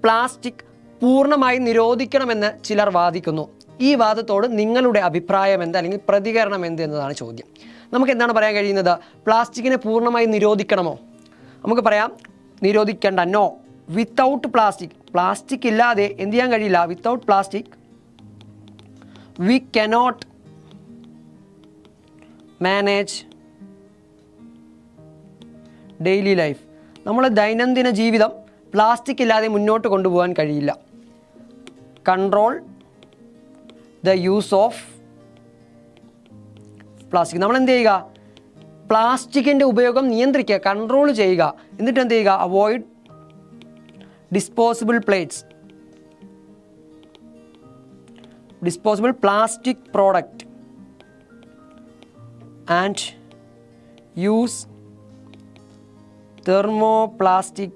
പ്ലാസ്റ്റിക് പൂർണ്ണമായി നിരോധിക്കണമെന്ന് ചിലർ വാദിക്കുന്നു. ഈ വാദത്തോട് നിങ്ങളുടെ അഭിപ്രായം എന്ത്, അല്ലെങ്കിൽ പ്രതികരണം എന്ത് എന്നതാണ് ചോദ്യം. നമുക്ക് എന്താണ് പറയാൻ കഴിയുന്നത്? പ്ലാസ്റ്റിക്കിനെ പൂർണ്ണമായി നിരോധിക്കണമോ? നമുക്ക് പറയാം നിരോധിക്കേണ്ട. നോ. വിത്തൗട്ട് പ്ലാസ്റ്റിക്, പ്ലാസ്റ്റിക് ഇല്ലാതെ എന്ത് ചെയ്യാൻ കഴിയില്ല? Without plastic we cannot manage daily life. നമ്മൾ ദൈനംദിന ജീവിതം പ്ലാസ്റ്റിക് ഇല്ലാതെ മുന്നോട്ട് കൊണ്ടുപോകാൻ കഴിയില്ല. Control the use of plastic. നമ്മൾ എന്ത് ചെയ്യുക? പ്ലാസ്റ്റിക്കിൻ്റെ ഉപയോഗം നിയന്ത്രിക്കുക, കൺട്രോൾ ചെയ്യുക. എന്നിട്ട് എന്ത് ചെയ്യുക? Avoid disposable plates, disposable plastic product and use thermoplastic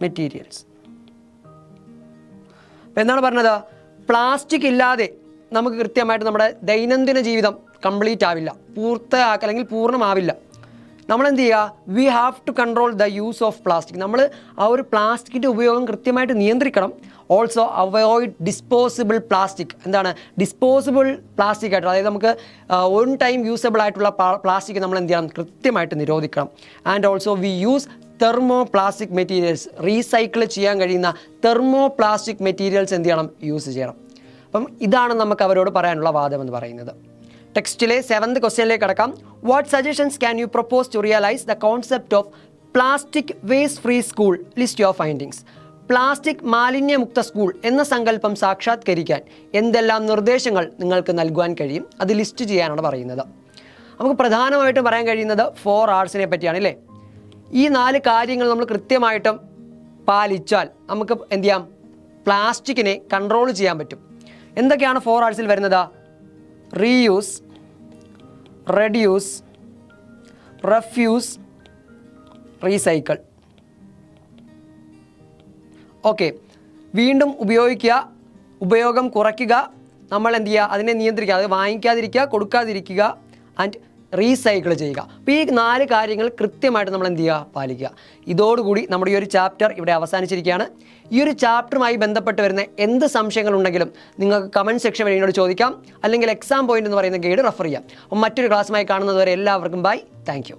materials. എന്താണ് പറഞ്ഞത്? പ്ലാസ്റ്റിക് ഇല്ലാതെ നമുക്ക് കൃത്യമായിട്ട് നമ്മുടെ ദൈനംദിന ജീവിതം കംപ്ലീറ്റ് ആവില്ല, പൂർത്തിയാക്കുക അല്ലെങ്കിൽ പൂർണ്ണമാവില്ല. നമ്മളെന്ത് ചെയ്യുക? We have to control the use of plastic. നമ്മൾ ആ ഒരു പ്ലാസ്റ്റിക്കിൻ്റെ ഉപയോഗം കൃത്യമായിട്ട് നിയന്ത്രിക്കണം. Also avoid disposable plastic. എന്താണ് ഡിസ്പോസിബിൾ പ്ലാസ്റ്റിക് ആയിട്ട്? അതായത് നമുക്ക് വൺ ടൈം യൂസബിൾ ആയിട്ടുള്ള പ്ലാസ്റ്റിക് നമ്മൾ എന്ത് ചെയ്യണം? കൃത്യമായിട്ട് നിരോധിക്കണം. And also we use thermoplastic materials. Recycle ചെയ്യാൻ കഴിയുന്ന തെർമോ പ്ലാസ്റ്റിക് മെറ്റീരിയൽസ് എന്ത് ചെയ്യണം? യൂസ് ചെയ്യണം. അപ്പം ഇതാണ് നമുക്ക് അവരോട് പറയാനുള്ള വാദം എന്ന് പറയുന്നത്. ടെക്സ്റ്റിലെ 7th ക്വസ്റ്റ്യനിലേക്ക് കടക്കാം. What suggestions can you propose to realise the concept of plastic waste free school? List your findings. Plastic മാലിന്യമുക്ത സ്കൂൾ എന്ന സങ്കല്പം സാക്ഷാത്കരിക്കാൻ എന്തെല്ലാം നിർദ്ദേശങ്ങൾ നിങ്ങൾക്ക് നൽകുവാൻ കഴിയും? അത് ലിസ്റ്റ് ചെയ്യാനാണ് പറയുന്നത്. നമുക്ക് പ്രധാനമായിട്ടും പറയാൻ കഴിയുന്നത് 4 Rsനെ പറ്റിയാണ് അല്ലേ. ഈ 4 കാര്യങ്ങൾ നമ്മൾ കൃത്യമായിട്ടും പാലിച്ചാൽ നമുക്ക് എന്ത് ചെയ്യാം? പ്ലാസ്റ്റിക്കിനെ കൺട്രോൾ ചെയ്യാൻ പറ്റും. എന്തൊക്കെയാണ് 4 Rsൽ വരുന്നത്? Reuse, reduce, refuse, recycle. Okay, വീണ്ടും ഉപയോഗിക്കുക, ഉപയോഗം കുറയ്ക്കുക, നമ്മൾ എന്ത് ചെയ്യുക, അതിനെ നിയന്ത്രിക്കുക, അത് വാങ്ങിക്കാതിരിക്കുക, കൊടുക്കാതിരിക്കുക ആൻഡ് റീസൈക്കിൾ ചെയ്യുക. അപ്പോൾ ഈ 4 കാര്യങ്ങൾ കൃത്യമായിട്ട് നമ്മൾ എന്ത് ചെയ്യുക, പാലിക്കുക. ഇതോടുകൂടി നമ്മുടെ ഈ ഒരു ചാപ്റ്റർ ഇവിടെ അവസാനിച്ചിരിക്കുകയാണ്. ഈ ഒരു ചാപ്റ്ററുമായി ബന്ധപ്പെട്ട് വരുന്ന എന്ത് സംശയങ്ങളുണ്ടെങ്കിലും നിങ്ങൾക്ക് കമൻറ്റ് സെക്ഷൻ വഴി എന്നോട് ചോദിക്കാം, അല്ലെങ്കിൽ എക്സാം പോയിന്റ് എന്ന് പറയുന്ന ഗൈഡ് റെഫർ ചെയ്യാം. അപ്പോൾ മറ്റൊരു ക്ലാസ്സുമായി കാണുന്നതുവരെ എല്ലാവർക്കും ബൈ, താങ്ക് യു.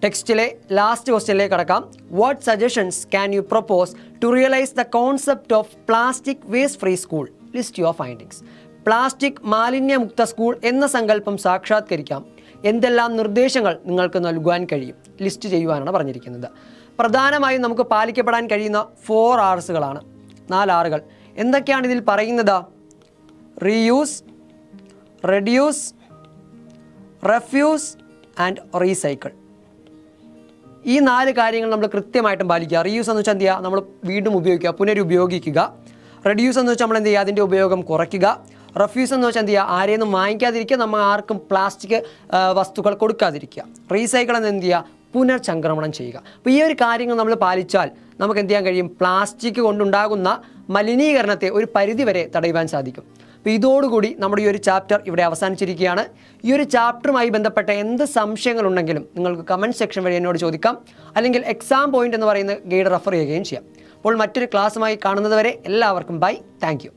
ടെക്സ്റ്റിലെ ലാസ്റ്റ് ക്വസ്റ്റ്യനിലേക്ക് കടക്കാം. What suggestions can you propose to realise the concept of plastic waste free school? List your findings. Plastic മാലിന്യമുക്ത സ്കൂൾ എന്ന സങ്കല്പം സാക്ഷാത്കരിക്കാം എന്തെല്ലാം നിർദ്ദേശങ്ങൾ നിങ്ങൾക്ക് നൽകുവാൻ കഴിയും? ലിസ്റ്റ് ചെയ്യുവാനാണ് പറഞ്ഞിരിക്കുന്നത്. പ്രധാനമായും നമുക്ക് പാലിക്കപ്പെടാൻ കഴിയുന്ന 4 Rsകളാണ്, 4 Rകൾ. എന്തൊക്കെയാണ് ഇതിൽ പറയുന്നത്? Reuse, reduce, refuse and recycle. ഈ 4 കാര്യങ്ങൾ നമ്മൾ കൃത്യമായിട്ടും പാലിക്കുക. റീയൂസ് എന്ന് വെച്ചാൽ എന്ത് ചെയ്യുക, നമ്മൾ വീണ്ടും ഉപയോഗിക്കുക, പുനരുപയോഗിക്കുക. റെഡ്യൂസ് എന്ന് വെച്ചാൽ നമ്മൾ എന്ത് ചെയ്യുക, അതിൻ്റെ ഉപയോഗം കുറയ്ക്കുക. റെഫ്യൂസ് എന്ന് വെച്ചാൽ എന്ത് ചെയ്യുക, ആരെയൊന്നും വാങ്ങിക്കാതിരിക്കുക, നമ്മൾ ആർക്കും പ്ലാസ്റ്റിക് വസ്തുക്കൾ കൊടുക്കാതിരിക്കുക. റീസൈക്കിൾ എന്ന് എന്ത് ചെയ്യുക, പുനർചംക്രമണം ചെയ്യുക. അപ്പോൾ ഈ ഒരു കാര്യങ്ങൾ നമ്മൾ പാലിച്ചാൽ നമുക്ക് എന്ത് ചെയ്യാൻ കഴിയും, പ്ലാസ്റ്റിക് കൊണ്ടുണ്ടാകുന്ന മലിനീകരണത്തെ ഒരു പരിധിവരെ തടയുവാൻ സാധിക്കും. അപ്പോൾ ഇതോടുകൂടി നമ്മുടെ ഈ ഒരു ചാപ്റ്റർ ഇവിടെ അവസാനിച്ചിരിക്കുകയാണ്. ഈ ഒരു ചാപ്റ്ററുമായി ബന്ധപ്പെട്ട എന്ത് സംശയങ്ങളുണ്ടെങ്കിലും നിങ്ങൾക്ക് കമൻറ്റ് സെക്ഷൻ വഴി എന്നോട് ചോദിക്കാം, അല്ലെങ്കിൽ എക്സാം പോയിന്റ് എന്ന് പറയുന്ന ഗൈഡ് റെഫർ ചെയ്യുകയും ചെയ്യാം. അപ്പോൾ മറ്റൊരു ക്ലാസ്സുമായി കാണുന്നതുവരെ എല്ലാവർക്കും ബൈ, താങ്ക് യു.